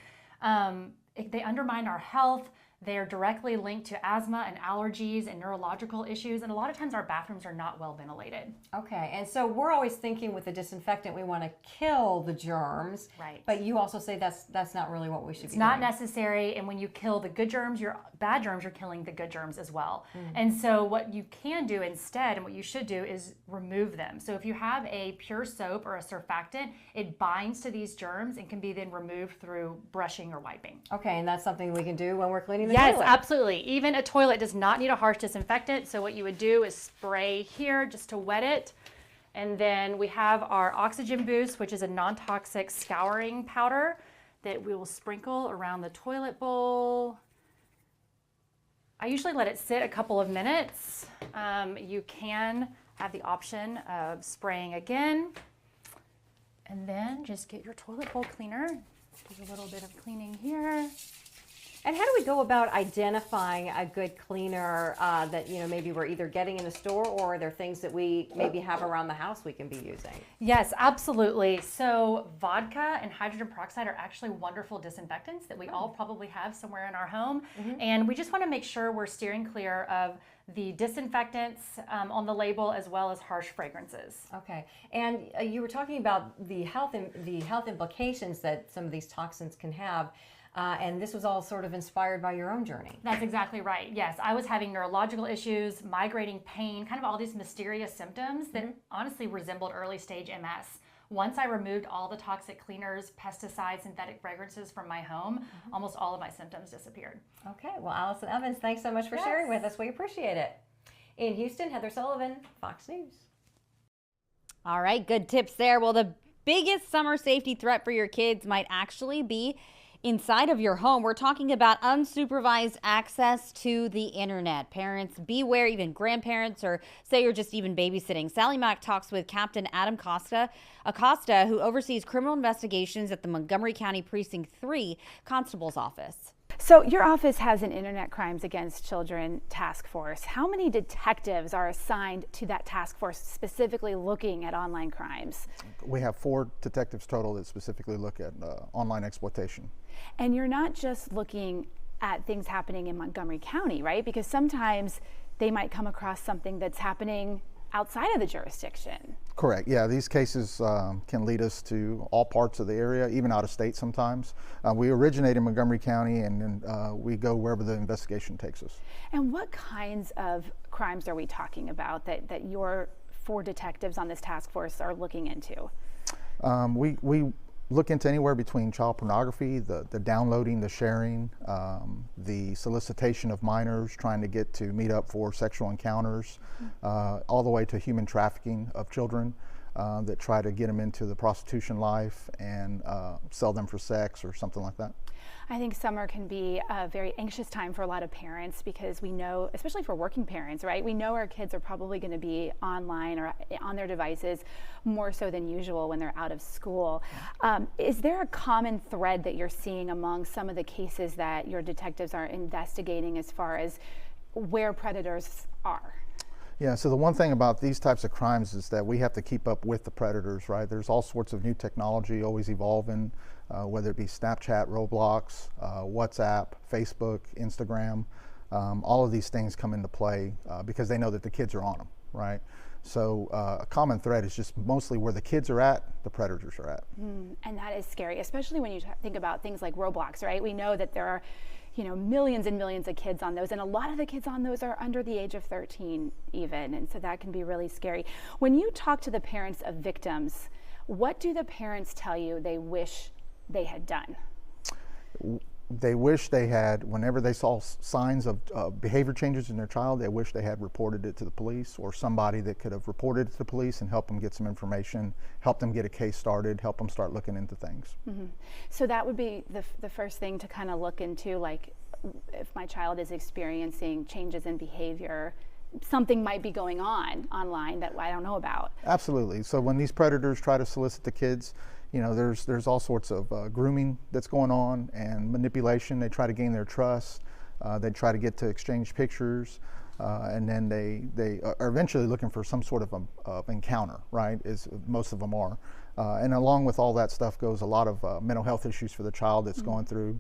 They undermine our health. They are directly linked to asthma and allergies and neurological issues. And a lot of times our bathrooms are not well ventilated. Okay, and so we're always thinking with the disinfectant, we want to kill the germs. Right. But you also say that's not really what we should be doing. It's not necessary. And when you kill the good germs, your bad germs, you're killing the good germs as well. And so what you can do instead, and what you should do, is remove them. So if you have a pure soap or a surfactant, it binds to these germs and can be then removed through brushing or wiping. Okay, and that's something we can do when we're cleaning the Yes, toilet. absolutely. Even a toilet does not need a harsh disinfectant. So what you would do is spray here just to wet it. And then we have our Oxygen Boost, which is a non-toxic scouring powder that we will sprinkle around the toilet bowl. I usually let it sit a couple of minutes. You can have the option of spraying again. And then just get your toilet bowl cleaner. Do a little bit of cleaning here. And how do we go about identifying a good cleaner that, you know, maybe we're either getting in the store, or are there things that we maybe have around the house we can be using? Yes, absolutely. So vodka and hydrogen peroxide are actually wonderful disinfectants that we all probably have somewhere in our home. And we just want to make sure we're steering clear of the disinfectants on the label, as well as harsh fragrances. Okay, and you were talking about the health implications that some of these toxins can have. And this was all sort of inspired by your own journey. That's exactly right. Yes, I was having neurological issues, migrating pain, kind of all these mysterious symptoms that honestly resembled early stage MS. Once I removed all the toxic cleaners, pesticides, synthetic fragrances from my home, almost all of my symptoms disappeared. Okay, well, Allison Evans, thanks so much for sharing with us. We appreciate it. In Houston, Heather Sullivan, Fox News. All right, good tips there. Well, the biggest summer safety threat for your kids might actually be inside of your home. We're talking about unsupervised access to the internet. Parents beware, even grandparents, or say you're just even babysitting. Sally Mack talks with Captain Adam Acosta, who oversees criminal investigations at the Montgomery County Precinct 3 Constable's Office. So your office has an Internet Crimes Against Children task force. How many detectives are assigned to that task force specifically looking at online crimes? We have 4 detectives total that specifically look at online exploitation. And you're not just looking at things happening in Montgomery County, right? Because sometimes they might come across something that's happening outside of the jurisdiction. Correct. Yeah, these cases can lead us to all parts of the area, even out of state sometimes. We originate in Montgomery County, and then we go wherever the investigation takes us. And what kinds of crimes are we talking about that your 4 detectives on this task force are looking into? We look into anywhere between child pornography, the downloading, the sharing, the solicitation of minors, trying to get to meet up for sexual encounters, all the way to human trafficking of children that try to get them into the prostitution life and sell them for sex or something like that. I think summer can be a very anxious time for a lot of parents, because we know, especially for working parents, right? We know our kids are probably going to be online or on their devices more so than usual when they're out of school. Is there a common thread that you're seeing among some of the cases that your detectives are investigating as far as where predators are? Yeah, so the one thing about these types of crimes is that we have to keep up with the predators, right? There's all sorts of new technology always evolving, whether it be Snapchat, Roblox, WhatsApp, Facebook, Instagram. All of these things come into play because they know that the kids are on them, right? So a common thread is just mostly where the kids are at, the predators are at. And that is scary, especially when you think about things like Roblox, right? We know that there are millions and millions of kids on those, and a lot of the kids on those are under the age of 13 even, and so that can be really scary. When you talk to the parents of victims, what do the parents tell you they wish they had done? They wish they had, whenever they saw signs of behavior changes in their child, they wish they had reported it to the police, or somebody that could have reported it to the police and helped them get some information, help them get a case started, help them start looking into things. Mm-hmm. So that would be the first thing to kind of look into, like if my child is experiencing changes in behavior, something might be going on online that I don't know about. Absolutely. So when these predators try to solicit the kids, there's all sorts of grooming that's going on and manipulation. They try to gain their trust. They try to get to exchange pictures, and then they are eventually looking for some sort of encounter, right? As most of them are. And along with all that stuff goes a lot of mental health issues for the child that's going through.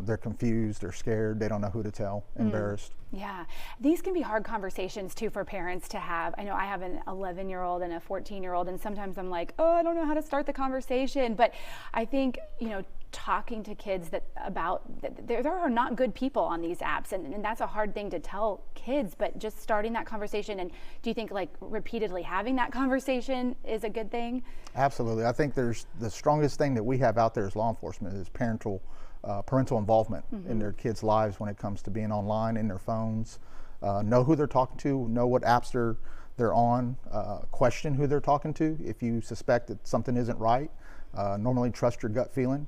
They're confused, they're scared, they don't know who to tell, embarrassed. Yeah, these can be hard conversations too for parents to have. I know I have an 11-year-old and a 14-year-old, and sometimes I'm like, oh, I don't know how to start the conversation. But I think, talking to kids there are not good people on these apps, and that's a hard thing to tell kids, but just starting that conversation. And do you think like repeatedly having that conversation is a good thing? Absolutely. I think the strongest thing that we have out there as law enforcement is parental involvement in their kids' lives when it comes to being online, in their phones. Know who they're talking to, know what apps they're on, question who they're talking to. If you suspect that something isn't right, normally trust your gut feeling.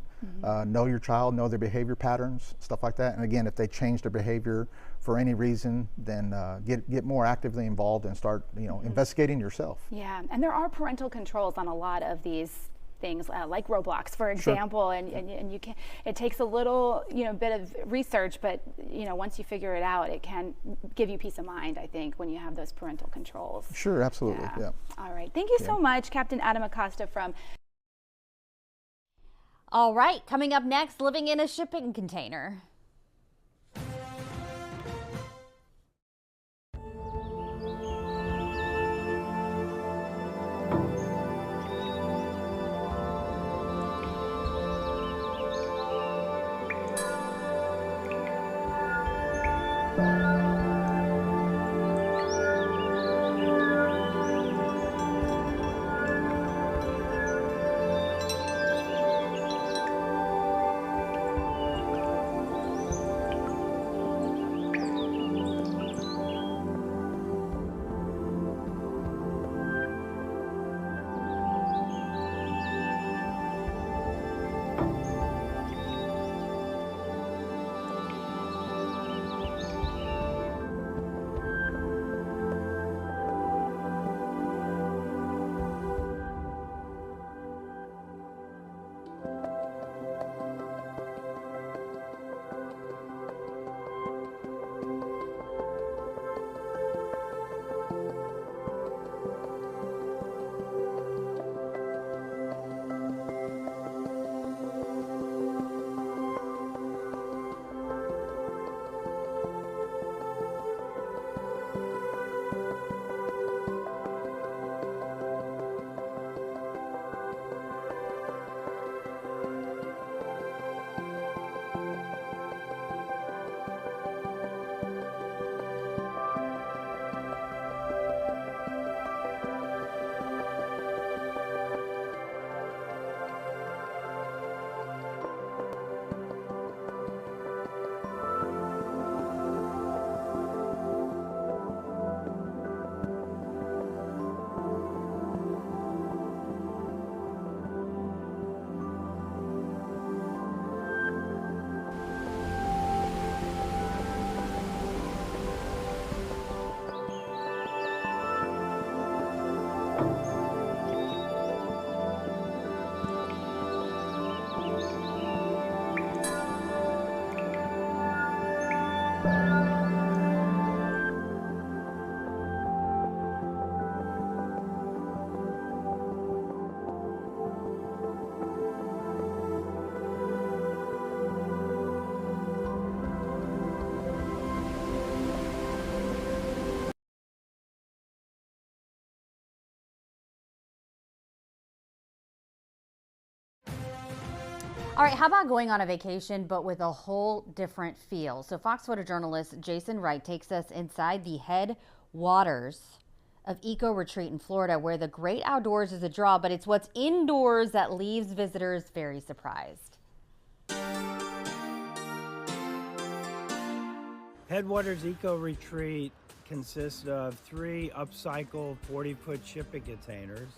Know your child, know their behavior patterns, stuff like that. And again, if they change their behavior for any reason, then get more actively involved and start investigating yourself. Yeah, and there are parental controls on a lot of these things, like Roblox, for example. Sure. and you can, it takes a little bit of research, but once you figure it out, it can give you peace of mind, I think, when you have those parental controls. Sure, absolutely. Yeah. All right, thank you so much, Captain Adam Acosta from. All right, coming up next, living in a shipping container. All right, how about going on a vacation but with a whole different feel? So Fox photojournalist Jason Wright takes us inside the headwaters of Eco Retreat in Florida, where the great outdoors is a draw, but it's what's indoors that leaves visitors very surprised. Headwaters Eco Retreat consists of 3 upcycled 40-foot shipping containers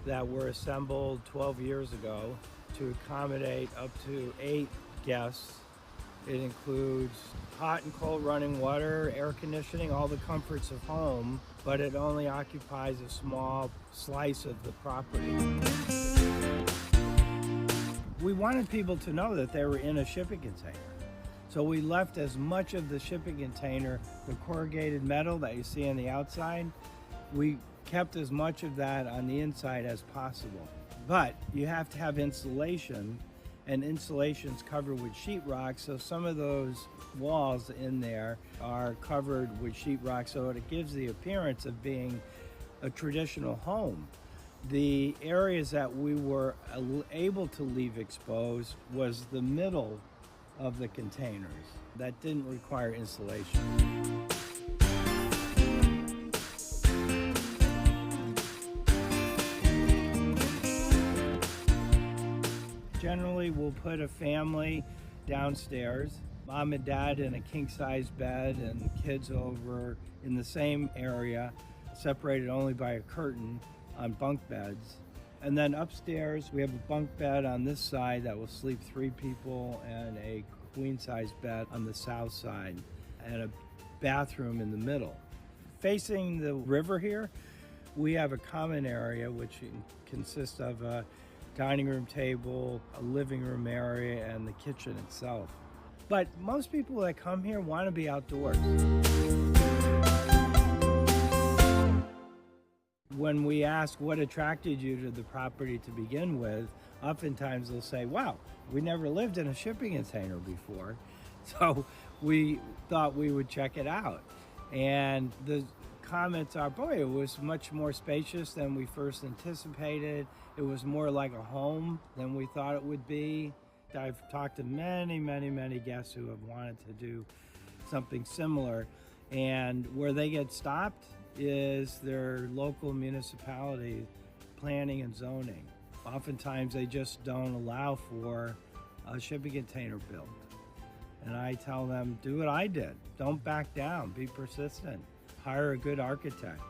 that were assembled 12 years ago to accommodate up to 8 guests. It includes hot and cold running water, air conditioning, all the comforts of home, but it only occupies a small slice of the property. We wanted people to know that they were in a shipping container. So we left as much of the shipping container, the corrugated metal that you see on the outside, we kept as much of that on the inside as possible. But you have to have insulation, and insulation's covered with sheetrock, so some of those walls in there are covered with sheetrock, so it gives the appearance of being a traditional home. The areas that we were able to leave exposed was the middle of the containers that didn't require insulation. Generally, we'll put a family downstairs, mom and dad in a king-size bed and kids over in the same area, separated only by a curtain on bunk beds. And then upstairs, we have a bunk bed on this side that will sleep 3 people and a queen-size bed on the south side and a bathroom in the middle. Facing the river here, we have a common area which consists of a dining room table, a living room area, and the kitchen itself. But most people that come here want to be outdoors. When we ask what attracted you to the property to begin with, oftentimes they'll say, wow, we never lived in a shipping container before, so we thought we would check it out. And the comments are, boy, it was much more spacious than we first anticipated. It was more like a home than we thought it would be. I've talked to many, many, many guests who have wanted to do something similar, and where they get stopped is their local municipality planning and zoning. Oftentimes they just don't allow for a shipping container built. And I tell them, do what I did. Don't back down, be persistent, hire a good architect.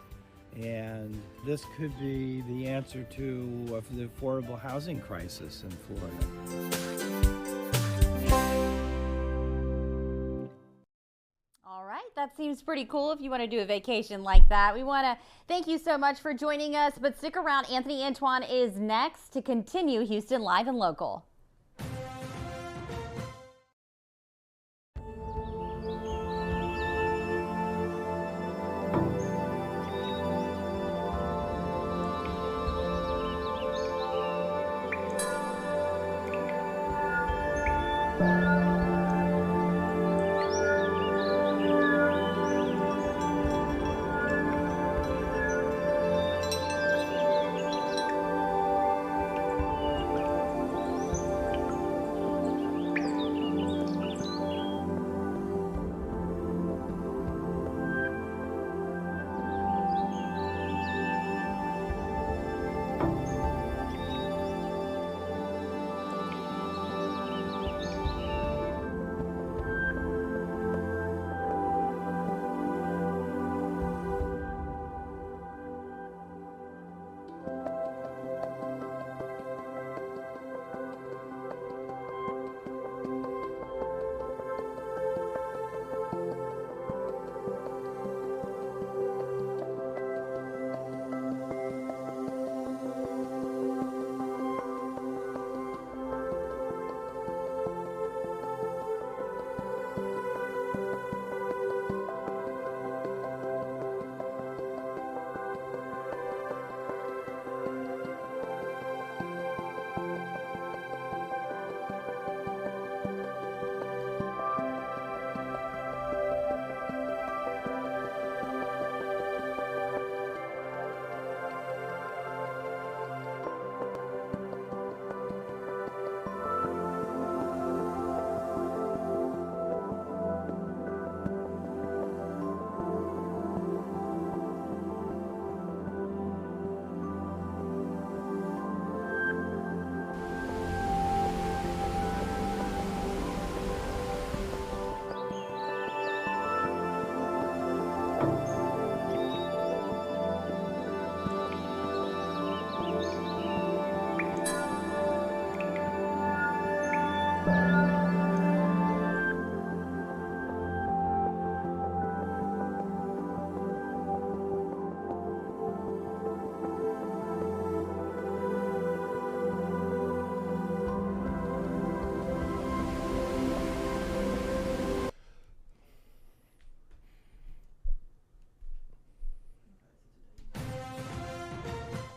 And this could be the answer to the affordable housing crisis in Florida. All right, that seems pretty cool if you want to do a vacation like that. We want to thank you so much for joining us, but stick around. Anthony Antoine is next to continue Houston Live and Local.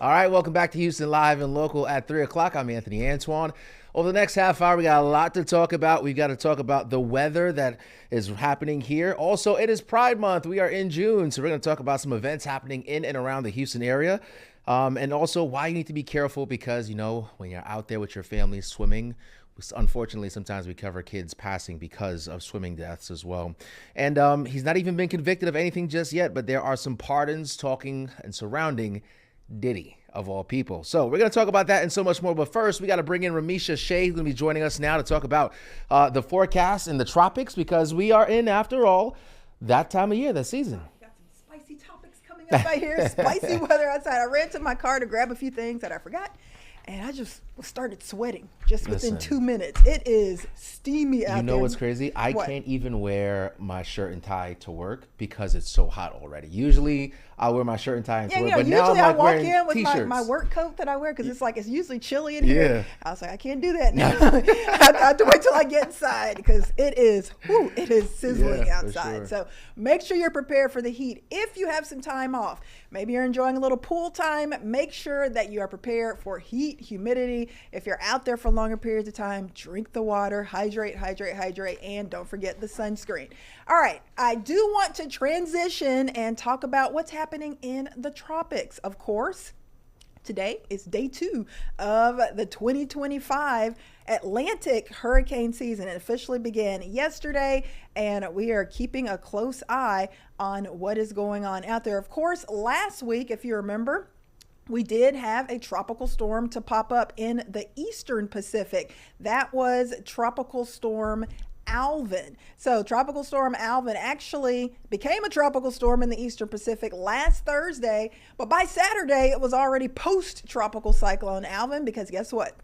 All right, welcome back to Houston Live and Local at 3 o'clock. I'm Anthony Antoine. Over the next half hour, we got a lot to talk about. We've got to talk about the weather that is happening here. Also, it is Pride Month. We are in June, so we're going to talk about some events happening in and around the Houston area. And also why you need to be careful because, you know, when you're out there with your family swimming, unfortunately, sometimes we cover kids passing because of swimming deaths as well. And he's not even been convicted of anything just yet, but there are some pardons talking and surrounding Diddy, of all people. So we're going to talk about that and so much more. But first, we got to bring in Ramisha Shea, who's going to be joining us now to talk about the forecast in the tropics, because we are in, after all, that time of year, that season. Spicy topics coming up right here. Spicy weather outside. I ran to my car to grab a few things that I forgot, and I just started sweating just within 2 minutes. It is steamy out there. You know what's crazy? I can't even wear my shirt and tie to work because it's so hot already. Usually I wear my shirt and tie to work, but now I'm like wearing I walk in with my work coat that I wear because it's usually chilly in here. Yeah. I was like, I can't do that now. I have to wait till I get inside because it is sizzling outside. Sure. So make sure you're prepared for the heat. If you have some time off, maybe you're enjoying a little pool time, make sure that you are prepared for heat, humidity. If you're out there for longer periods of time, drink the water, hydrate, and don't forget the sunscreen. All right, I do want to transition and talk about what's happening in the tropics. Of course, today is day 2 of the 2025 Atlantic hurricane season. It officially began yesterday, and we are keeping a close eye on what is going on out there. Of course, last week, if you remember, we did have a tropical storm to pop up in the eastern Pacific. That was Tropical Storm Alvin. So Tropical Storm Alvin actually became a tropical storm in the eastern Pacific last Thursday, but by Saturday it was already post-tropical cyclone Alvin, because guess what?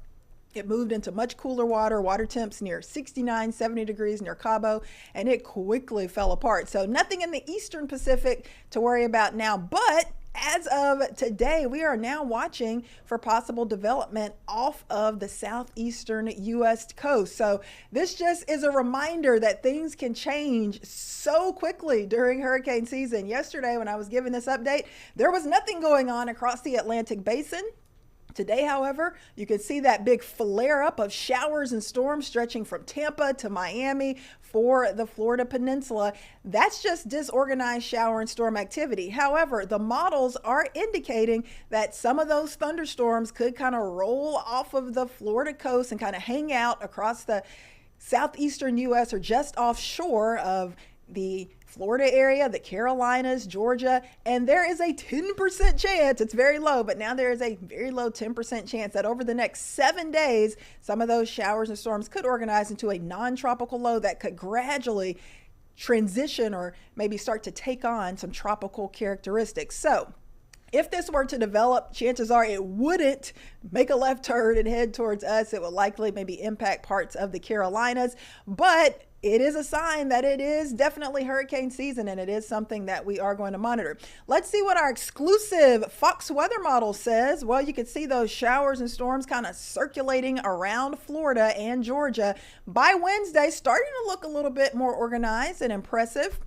It moved into much cooler water temps near 69, 70 degrees near Cabo, and it quickly fell apart. So nothing in the eastern Pacific to worry about now, but as of today, we are now watching for possible development off of the southeastern U.S. coast. So this just is a reminder that things can change so quickly during hurricane season. Yesterday, when I was giving this update, there was nothing going on across the Atlantic basin. Today, however, you can see that big flare up of showers and storms stretching from Tampa to Miami for the Florida Peninsula. That's just disorganized shower and storm activity. However, the models are indicating that some of those thunderstorms could kind of roll off of the Florida coast and kind of hang out across the southeastern U.S. or just offshore of the Florida area, the Carolinas, Georgia, and there is a 10% chance, it's very low, but now there is a very low 10% chance that over the next 7 days, some of those showers and storms could organize into a non-tropical low that could gradually transition or maybe start to take on some tropical characteristics. So if this were to develop, chances are it wouldn't make a left turn and head towards us. It would likely maybe impact parts of the Carolinas, but it is a sign that it is definitely hurricane season, and it is something that we are going to monitor. Let's see what our exclusive Fox weather model says. Well, you can see those showers and storms kind of circulating around Florida and Georgia. By Wednesday, starting to look a little bit more organized and impressive.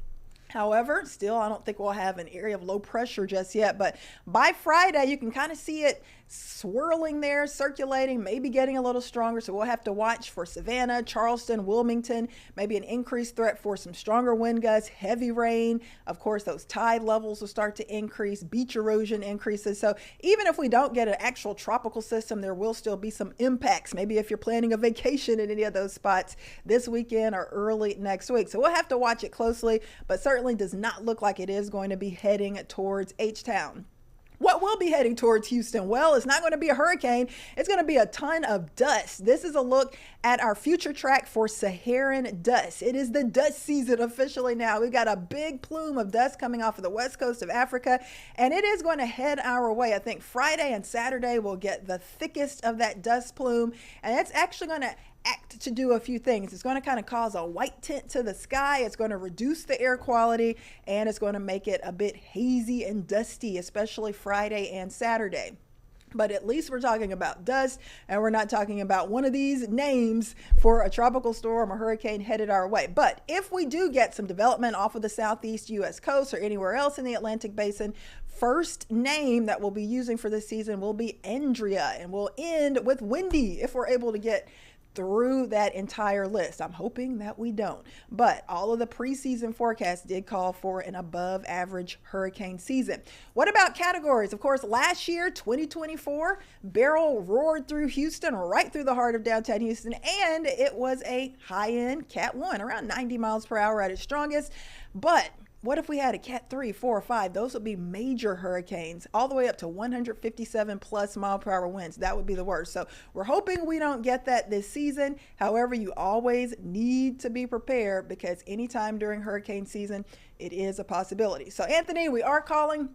However, still, I don't think we'll have an area of low pressure just yet. But by Friday, you can kind of see it swirling there, circulating, maybe getting a little stronger. So we'll have to watch for Savannah, Charleston, Wilmington, maybe an increased threat for some stronger wind gusts, heavy rain. Of course, those tide levels will start to increase, beach erosion increases. So even if we don't get an actual tropical system, there will still be some impacts. Maybe if you're planning a vacation in any of those spots this weekend or early next week. So we'll have to watch it closely, but certainly does not look like it is going to be heading towards H-Town. What will be heading towards Houston? Well, it's not going to be a hurricane. It's going to be a ton of dust. This is a look at our future track for Saharan dust. It is the dust season officially now. We've got a big plume of dust coming off of the west coast of Africa, and it is going to head our way. I think Friday and Saturday will get the thickest of that dust plume, and it's actually going to act to do a few things. It's going to kind of cause a white tint to the sky. It's going to reduce the air quality, and it's going to make it a bit hazy and dusty, especially Friday and Saturday. But at least we're talking about dust, and we're not talking about one of these names for a tropical storm or hurricane headed our way. But if we do get some development off of the southeast U.S. coast or anywhere else in the Atlantic basin, first name that we'll be using for this season will be Andrea, and we'll end with Wendy if we're able to get through that entire list. I'm hoping that we don't, but all of the preseason forecasts did call for an above average hurricane season. What about categories? Of course, last year, 2024, Beryl roared through Houston, right through the heart of downtown Houston, and it was a high-end Cat 1, around 90 miles per hour at its strongest. But what if we had a Cat 3, 4, or 5? Those would be major hurricanes, all the way up to 157 plus mile per hour winds. That would be the worst. So we're hoping we don't get that this season. However, you always need to be prepared, because anytime during hurricane season, it is a possibility. So Anthony, we are calling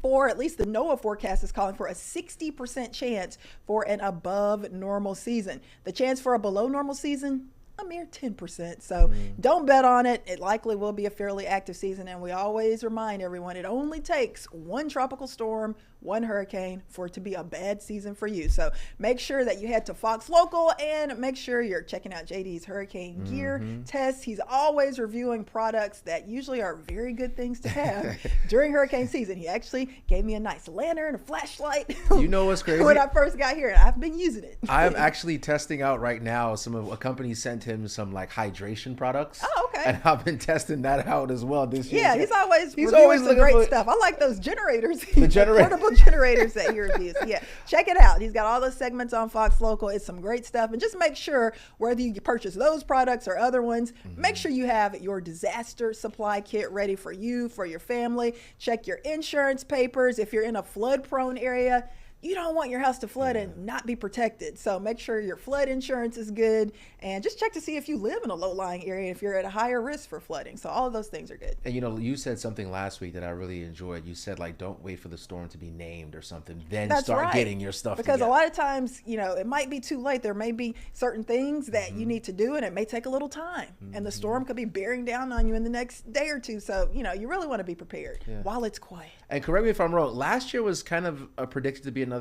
for, at least the NOAA forecast is calling for, a 60% chance for an above normal season. The chance for a below normal season, a mere 10%. So don't bet on it. It likely will be a fairly active season. And we always remind everyone, it only takes one tropical storm, one hurricane for it to be a bad season for you. So make sure that you head to Fox Local and make sure you're checking out JD's hurricane gear test. He's always reviewing products that usually are very good things to have during hurricane season. He actually gave me a nice lantern, a flashlight. You know what's crazy? When I first got here, and I've been using it. I'm actually testing out right now. A company sent him some like hydration products. Oh, okay. And I've been testing that out as well this year. Yeah, he's always reviewing some great stuff. I like those generators. The portable generators that he reviews. Yeah, check it out. He's got all those segments on Fox Local. It's some great stuff. And just make sure, whether you purchase those products or other ones, make sure you have your disaster supply kit ready for you, for your family. Check your insurance papers. If you're in a flood-prone area, you don't want your house to flood and not be protected. So make sure your flood insurance is good, and just check to see if you live in a low-lying area, if you're at a higher risk for flooding. So all of those things are good. And you know, you said something last week that I really enjoyed. You said, like, don't wait for the storm to be named or something, then start getting your stuff Because together. a lot of times, you know, it might be too late. There may be certain things that you need to do, and it may take a little time. And the storm could be bearing down on you in the next day or two. So, you know, you really want to be prepared while it's quiet. And correct me if I'm wrong, last year was kind of predicted to be another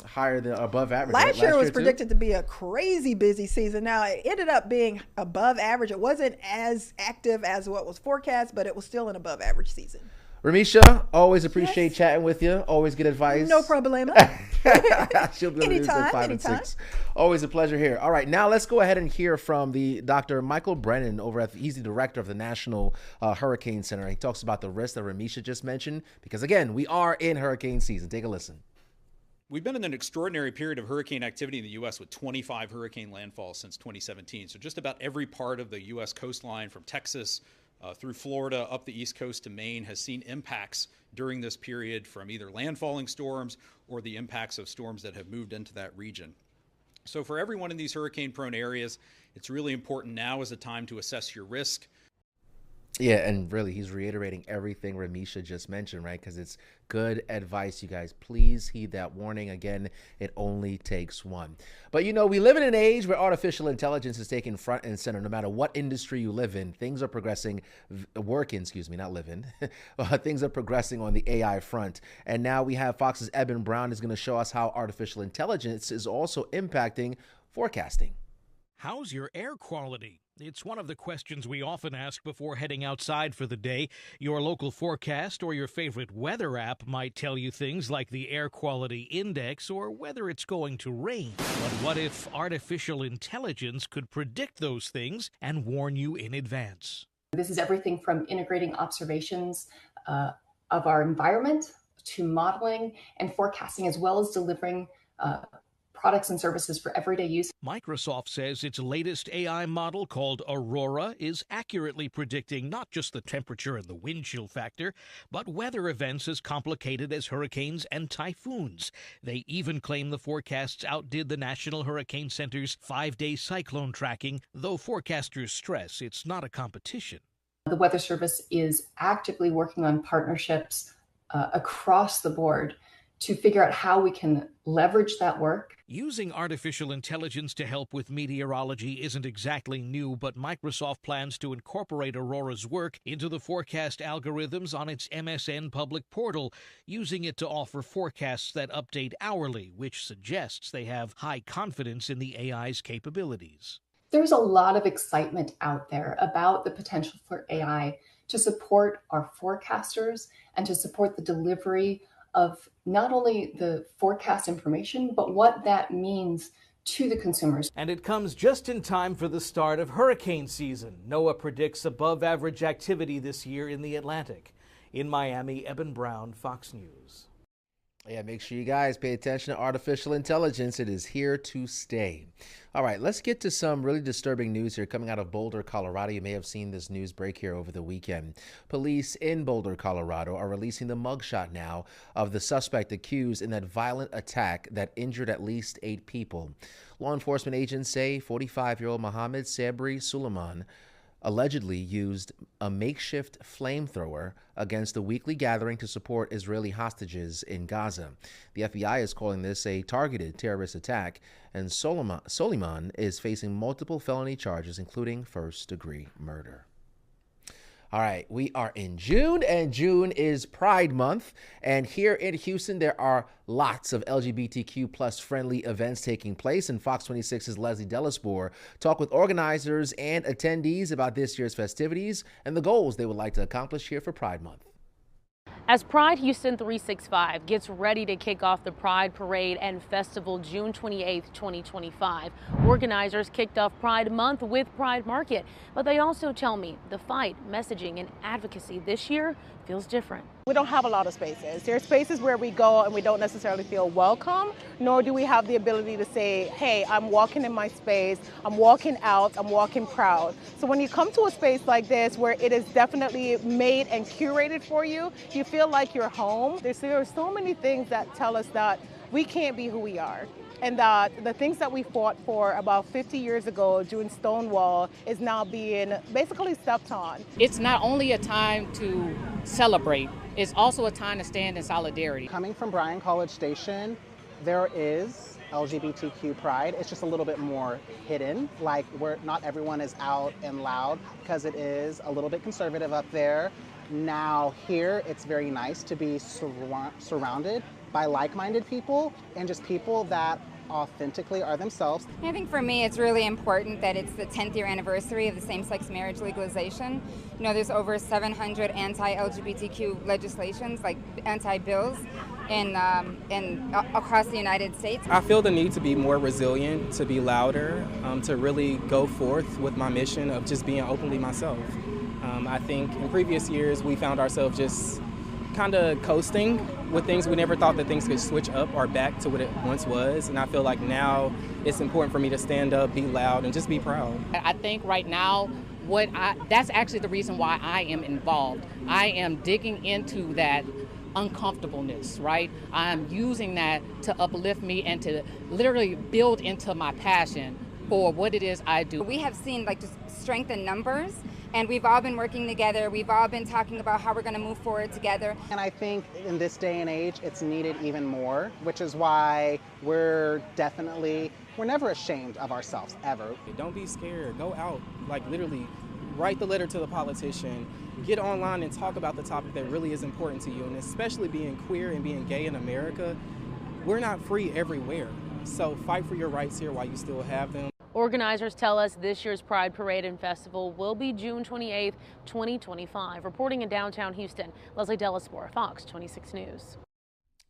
higher than above average. Last year was predicted to be a crazy busy season. Now it ended up being above average. It wasn't as active as what was forecast, but it was still an above average season. Ramisha, always appreciate chatting with you. Always good advice. No problema. She'll be anytime, at 5 and 6. Always a pleasure here. All right, now let's go ahead and hear from the Dr. Michael Brennan over at, he's the director of the National Hurricane Center. He talks about the risk that Ramisha just mentioned, because again, we are in hurricane season. Take a listen. We've been in an extraordinary period of hurricane activity in the U.S. with 25 hurricane landfalls since 2017. So just about every part of the U.S. coastline, from Texas through Florida up the East Coast to Maine, has seen impacts during this period from either landfalling storms or the impacts of storms that have moved into that region. So for everyone in these hurricane-prone areas, it's really important now is a time to assess your risk. Yeah, and really, he's reiterating everything Ramisha just mentioned, right? Because it's good advice, you guys. Please heed that warning. Again, it only takes one. But, you know, we live in an age where artificial intelligence is taking front and center. No matter what industry you live in, things are progressing, things are progressing on the AI front. And now we have Fox's Eben Brown is going to show us how artificial intelligence is also impacting forecasting. How's your air quality? It's one of the questions we often ask before heading outside for the day. Your local forecast or your favorite weather app might tell you things like the air quality index or whether it's going to rain. But what if artificial intelligence could predict those things and warn you in advance? This is everything from integrating observations of our environment to modeling and forecasting, as well as delivering products and services for everyday use. Microsoft says its latest AI model, called Aurora, is accurately predicting not just the temperature and the wind chill factor, but weather events as complicated as hurricanes and typhoons. They even claim the forecasts outdid the National Hurricane Center's 5-day cyclone tracking, though forecasters stress it's not a competition. The Weather Service is actively working on partnerships across the board to figure out how we can leverage that work. Using artificial intelligence to help with meteorology isn't exactly new, but Microsoft plans to incorporate Aurora's work into the forecast algorithms on its MSN public portal, using it to offer forecasts that update hourly, which suggests they have high confidence in the AI's capabilities. There's a lot of excitement out there about the potential for AI to support our forecasters and to support the delivery of not only the forecast information, but what that means to the consumers. And it comes just in time for the start of hurricane season. NOAA predicts above average activity this year in the Atlantic. In Miami, Eben Brown, Fox News. Yeah, make sure you guys pay attention to artificial intelligence. It is here to stay. All right, let's get to some really disturbing news here coming out of Boulder, Colorado. You may have seen this news break here over the weekend. Police in Boulder, Colorado are releasing the mugshot now of the suspect accused in that violent attack that injured at least 8 people. Law enforcement agents say 45-year-old Mohammed Sabri Sullivan allegedly used a makeshift flamethrower against the weekly gathering to support Israeli hostages in Gaza. The FBI is calling this a targeted terrorist attack, and Sullivan is facing multiple felony charges, including first-degree murder. All right, we are in June, and June is Pride Month. And here in Houston, there are lots of LGBTQ plus friendly events taking place. And Fox 26's Leslie Delaspore talked with organizers and attendees about this year's festivities and the goals they would like to accomplish here for Pride Month. As Pride Houston 365 gets ready to kick off the Pride Parade and Festival June 28, 2025, organizers kicked off Pride Month with Pride Market. But they also tell me the fight, messaging, and advocacy this year feels different. We don't have a lot of spaces. There are spaces where we go and we don't necessarily feel welcome, nor do we have the ability to say, hey, I'm walking in my space, I'm walking out, I'm walking proud. So when you come to a space like this where it is definitely made and curated for you, you feel like you're home. There are so many things that tell us that we can't be who we are. And that the things that we fought for about 50 years ago during Stonewall is now being basically stepped on. It's not only a time to celebrate, it's also a time to stand in solidarity. Coming from Bryan College Station, there is LGBTQ pride. It's just a little bit more hidden, like where not everyone is out and loud because it is a little bit conservative up there. Now here, it's very nice to be surrounded by like-minded people and just people that authentically are themselves. I think for me it's really important that it's the 10th year anniversary of the same-sex marriage legalization. You know, there's over 700 anti-LGBTQ legislations, like anti-bills, in across the United States. I feel the need to be more resilient, to be louder, to really go forth with my mission of just being openly myself. I think in previous years we found ourselves just kind of coasting with things. We never thought that things could switch up or back to what it once was, and I feel like now it's important for me to stand up, be loud, and just be proud. I think right now that's actually the reason why I am involved. I am digging into that uncomfortableness, right? I'm using that to uplift me and to literally build into my passion for what it is I do. We have seen like just strength in numbers, and we've all been working together. We've all been talking about how we're going to move forward together. And I think in this day and age, it's needed even more, which is why we're never ashamed of ourselves, ever. Don't be scared. Go out, like literally write the letter to the politician, get online and talk about the topic that really is important to you. And especially being queer and being gay in America, we're not free everywhere. So fight for your rights here while you still have them. Organizers tell us this year's Pride Parade and Festival will be June 28th, 2025. Reporting in downtown Houston, Leslie Delaspore, Fox 26 News.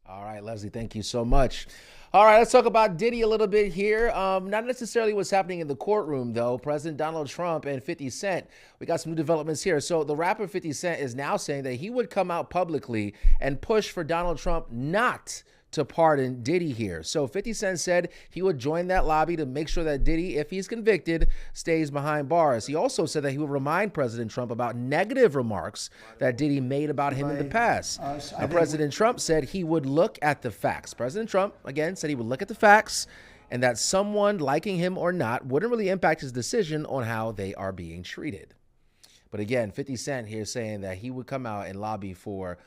All right, Leslie, thank you so much. All right, let's talk about Diddy a little bit here. Not necessarily what's happening in the courtroom, though. President Donald Trump and 50 Cent, we got some new developments here. So the rapper 50 Cent is now saying that he would come out publicly and push for Donald Trump not to pardon Diddy here. So 50 Cent said he would join that lobby to make sure that Diddy, if he's convicted, stays behind bars. He also said that he would remind President Trump about negative remarks that Diddy made about him in the past. Now, President Trump said he would look at the facts. President Trump, again, said he would look at the facts and that someone liking him or not wouldn't really impact his decision on how they are being treated. But again, 50 Cent here saying that he would come out and lobby for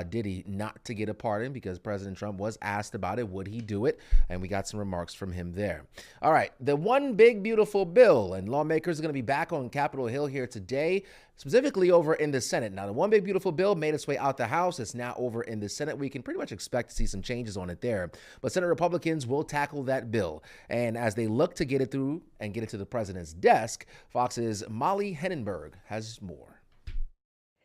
Diddy not to get a pardon because President Trump was asked about it. Would he do it? And we got some remarks from him there. All right, the one big beautiful bill, and lawmakers are going to be back on Capitol Hill here today, specifically over in the Senate. Now, the one big beautiful bill made its way out the House. It's now over in the Senate. We can pretty much expect to see some changes on it there. But Senate Republicans will tackle that bill. And as they look to get it through and get it to the president's desk, Fox's Molly Hennenberg has more.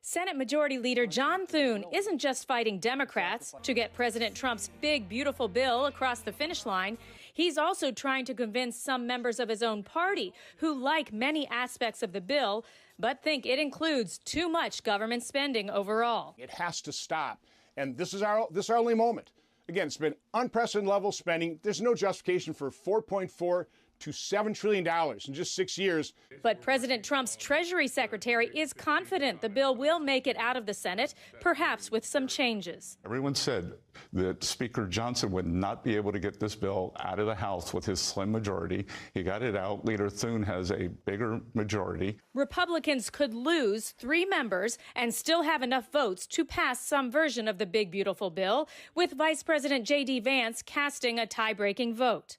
Senate Majority Leader John Thune isn't just fighting Democrats to get President Trump's big, beautiful bill across the finish line. He's also trying to convince some members of his own party who like many aspects of the bill, but think it includes too much government spending overall. It has to stop. And this is our only moment. Again, it's been unprecedented level spending. There's no justification for $4.4 to $7 trillion in just 6 years. But President Trump's Treasury Secretary is confident the bill will make it out of the Senate, perhaps with some changes. Everyone said that Speaker Johnson would not be able to get this bill out of the House with his slim majority. He got it out. Leader Thune has a bigger majority. Republicans could lose 3 members and still have enough votes to pass some version of the big, beautiful bill, with Vice President J.D. Vance casting a tie-breaking vote.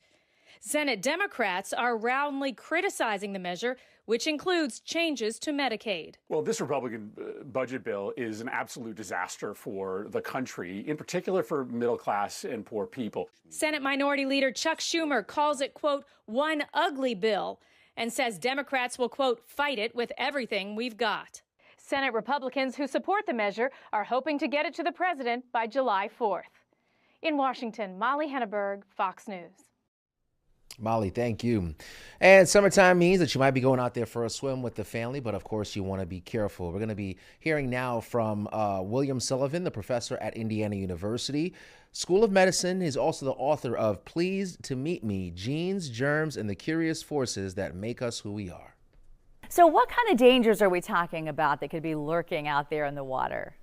Senate Democrats are roundly criticizing the measure, which includes changes to Medicaid. Well, this Republican budget bill is an absolute disaster for the country, in particular for middle class and poor people. Senate Minority Leader Chuck Schumer calls it, quote, one ugly bill, and says Democrats will, quote, fight it with everything we've got. Senate Republicans who support the measure are hoping to get it to the president by July 4th. In Washington, Molly Henneberg, Fox News. Molly, thank you. And summertime means that you might be going out there for a swim with the family, but of course you want to be careful. We're going to be hearing now from William Sullivan, the professor at Indiana University School of Medicine. He's also the author of Pleased to Meet Me, Genes, Germs, and the Curious Forces That Make Us Who We Are. So what kind of dangers are we talking about that could be lurking out there in the water?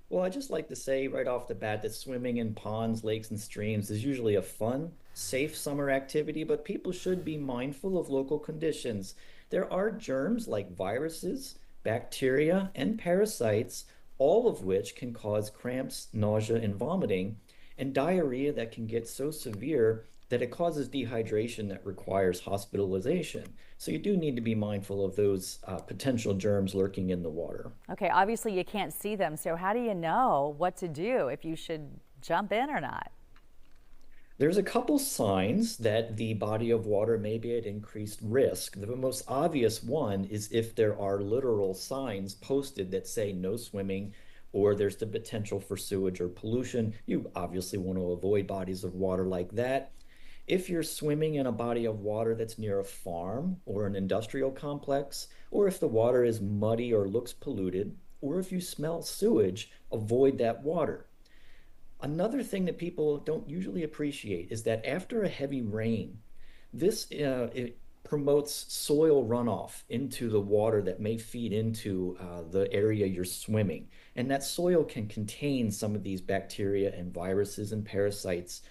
Well, I just like to say right off the bat that swimming in ponds, lakes, and streams is usually a fun, safe summer activity, but people should be mindful of local conditions. There are germs like viruses, bacteria, and parasites, all of which can cause cramps, nausea, and vomiting, and diarrhea that can get so severe that it causes dehydration that requires hospitalization. So you do need to be mindful of those potential germs lurking in the water. Okay, obviously you can't see them, so how do you know what to do, if you should jump in or not? There's a couple signs that the body of water may be at increased risk. The most obvious one is if there are literal signs posted that say no swimming, or there's the potential for sewage or pollution. You obviously want to avoid bodies of water like that. If you're swimming in a body of water that's near a farm or an industrial complex, or if the water is muddy or looks polluted, or if you smell sewage, avoid that water. Another thing that people don't usually appreciate is that after a heavy rain, it promotes soil runoff into the water that may feed into the area you're swimming. And that soil can contain some of these bacteria and viruses and parasites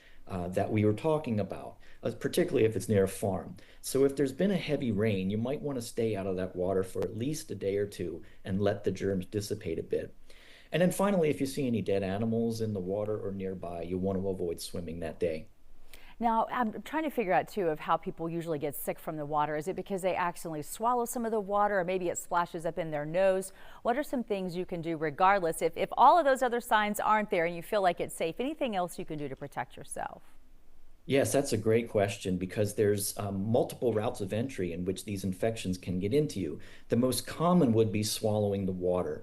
that we were talking about, particularly if it's near a farm. So if there's been a heavy rain, you might want to stay out of that water for at least a day or two and let the germs dissipate a bit. And then finally, if you see any dead animals in the water or nearby, you want to avoid swimming that day. Now, I'm trying to figure out, too, of how people usually get sick from the water. Is it because they accidentally swallow some of the water, or maybe it splashes up in their nose? What are some things you can do regardless? If all of those other signs aren't there and you feel like it's safe, anything else you can do to protect yourself? Yes, that's a great question, because there's multiple routes of entry in which these infections can get into you. The most common would be swallowing the water.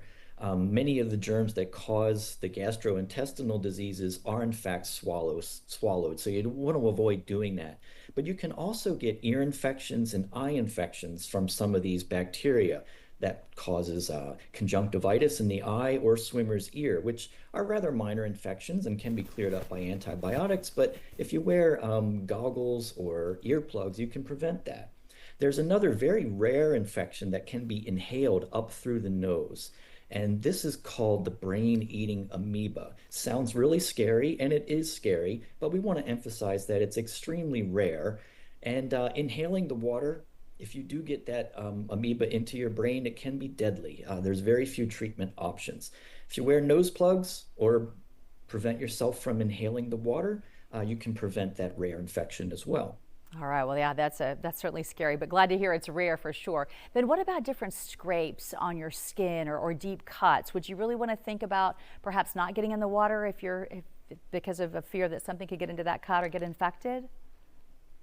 Many of the germs that cause the gastrointestinal diseases are in fact swallowed, so you want to avoid doing that. But you can also get ear infections and eye infections from some of these bacteria that causes conjunctivitis in the eye or swimmer's ear, which are rather minor infections and can be cleared up by antibiotics. But if you wear goggles or earplugs, you can prevent that. There's another very rare infection that can be inhaled up through the nose. And this is called the brain-eating amoeba. Sounds really scary, and it is scary, but we want to emphasize that it's extremely rare. And inhaling the water if you do get that amoeba into your brain, it can be deadly. There's very few treatment options. If you wear nose plugs or prevent yourself from inhaling the water, you can prevent that rare infection as well. All right, well, yeah, that's certainly scary, but glad to hear it's rare for sure. Then what about different scrapes on your skin or deep cuts? Would you really want to think about perhaps not getting in the water if because of a fear that something could get into that cut or get infected?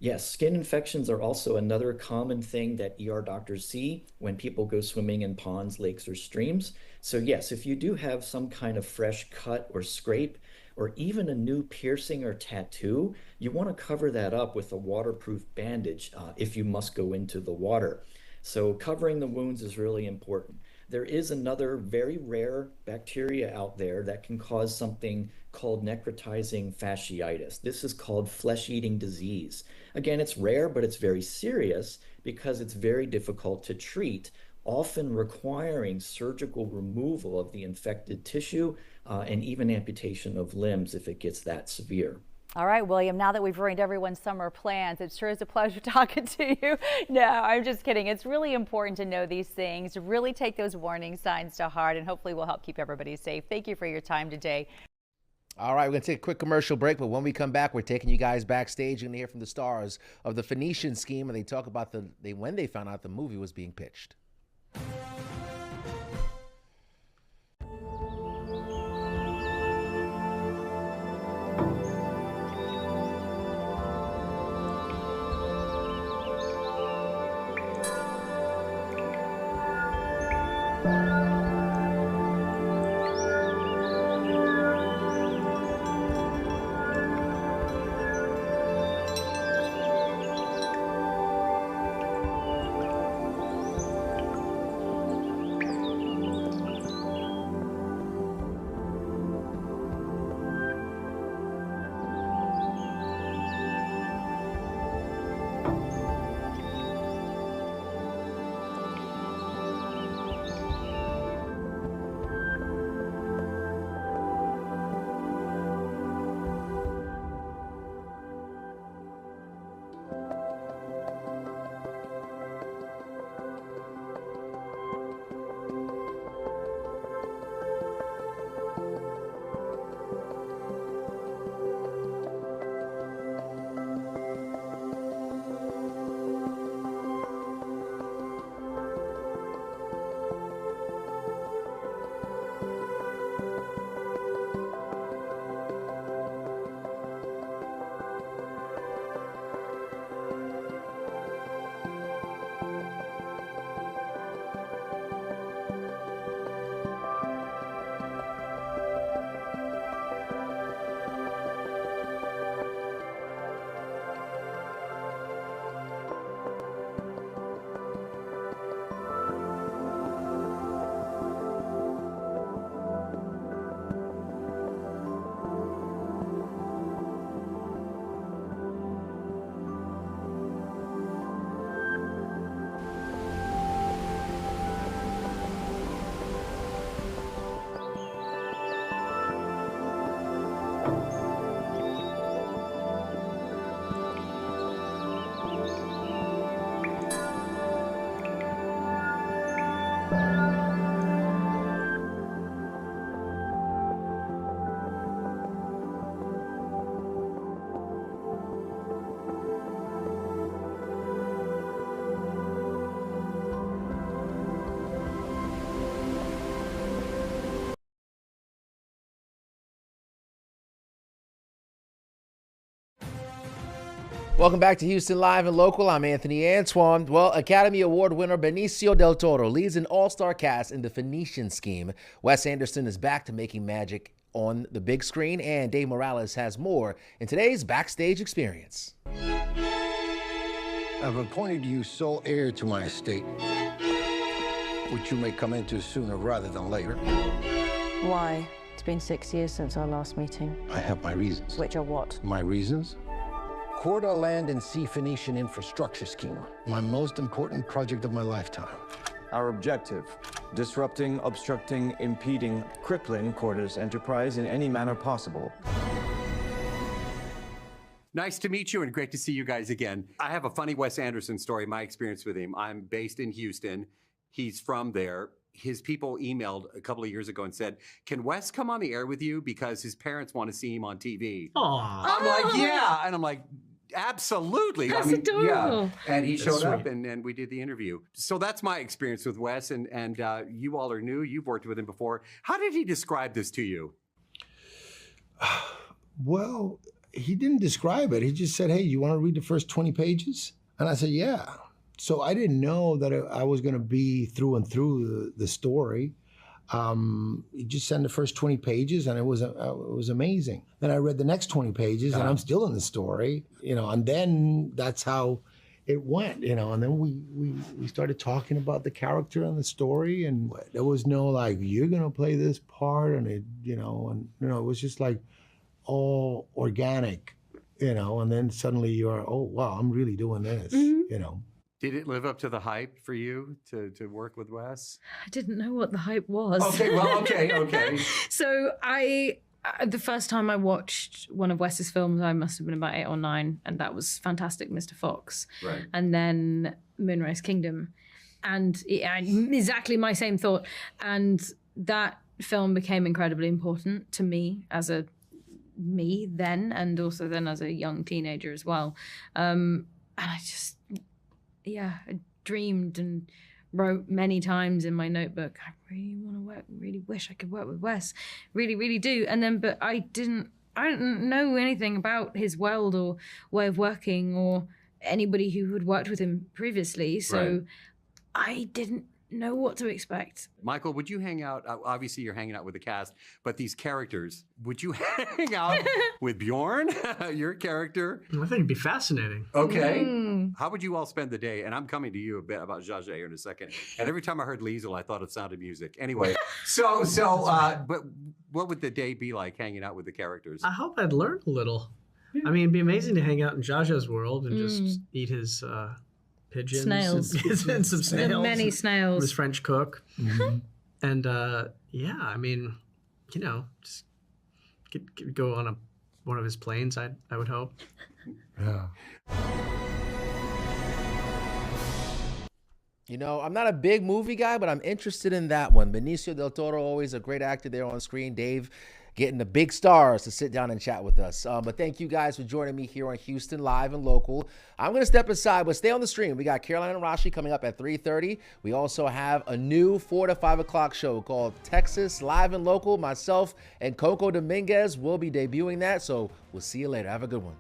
Yes, skin infections are also another common thing that ER doctors see when people go swimming in ponds, lakes, or streams. So yes, if you do have some kind of fresh cut or scrape, or even a new piercing or tattoo, you want to cover that up with a waterproof bandage if you must go into the water. So covering the wounds is really important. There is another very rare bacteria out there that can cause something called necrotizing fasciitis. This is called flesh-eating disease. Again, it's rare, but it's very serious because it's very difficult to treat, often requiring surgical removal of the infected tissue and even amputation of limbs if it gets that severe. All right, William, now that we've ruined everyone's summer plans, it sure is a pleasure talking to you. No, I'm just kidding. It's really important to know these things, to really take those warning signs to heart, and hopefully we'll help keep everybody safe. Thank you for your time today. All right, we're going to take a quick commercial break, but when we come back, we're taking you guys backstage. You're going to hear from the stars of the Phoenician scheme, and they talk about when they found out the movie was being pitched. Welcome back to Houston Live and Local. I'm Anthony Antoine. Well, Academy Award winner Benicio del Toro leads an all-star cast in the Phoenician scheme. Wes Anderson is back to making magic on the big screen, and Dave Morales has more in today's Backstage Experience. I've appointed you sole heir to my estate, which you may come into sooner rather than later. Why? It's been 6 years since our last meeting. I have my reasons. Which are what? My reasons? Corridor Land and Sea Phoenician Infrastructure Scheme, my most important project of my lifetime. Our objective, disrupting, obstructing, impeding, crippling Corridor's enterprise in any manner possible. Nice to meet you and great to see you guys again. I have a funny Wes Anderson story, my experience with him. I'm based in Houston. He's from there. His people emailed a couple of years ago and said, can Wes come on the air with you? Because his parents want to see him on TV. Aww. I'm like, yeah. And I'm like, absolutely. That's adorable. Yeah. And he showed up sweet. and we did the interview. So that's my experience with Wes. And you all are new. You've worked with him before. How did he describe this to you? Well, he didn't describe it. He just said, hey, you want to read the first 20 pages? And I said, yeah. So I didn't know that I was going to be through and through the story. He just sent the first 20 pages and it was amazing. Then I read the next 20 pages and I'm still in the story, and then that's how it went, and then we started talking about the character and the story, and there was no like, you're going to play this part, and it was just like all organic, and then suddenly you're, oh, wow, I'm really doing this, Did it live up to the hype for you to work with Wes? I didn't know what the hype was. Okay, well, okay. So the first time I watched one of Wes's films, I must have been about 8 or 9, and that was Fantastic Mr. Fox. Right. And then Moonrise Kingdom. And exactly my same thought. And that film became incredibly important to me as me then, and also then as a young teenager as well. And I just, I dreamed and wrote many times in my notebook, I really want to work, really wish I could work with Wes, really, really do. And then, but I didn't know anything about his world or way of working or anybody who had worked with him previously. So Right. I didn't know what to expect. Michael, would you hang out? Obviously, you're hanging out with the cast, but these characters, would you hang out with Bjorn, your character? I think it'd be fascinating. Okay. How would you all spend the day? And I'm coming to you a bit about Zsa Zsa here in a second. And every time I heard Liesl, I thought it sounded music. Anyway, but what would the day be like hanging out with the characters? I hope I'd learn a little. I mean, it'd be amazing to hang out in Zsa Zsa's world and just eat his pigeons Snails. and some snails. Many snails. His French cook. And I mean, just go on one of his planes, I would hope. Yeah. I'm not a big movie guy, but I'm interested in that one. Benicio del Toro, always a great actor there on screen. Dave getting the big stars to sit down and chat with us. But thank you guys for joining me here on Houston Live and Local. I'm going to step aside, but stay on the stream. We got Caroline and Rashi coming up at 3:30. We also have a new 4 to 5 o'clock show called Texas Live and Local. Myself and Coco Dominguez will be debuting that, so we'll see you later. Have a good one.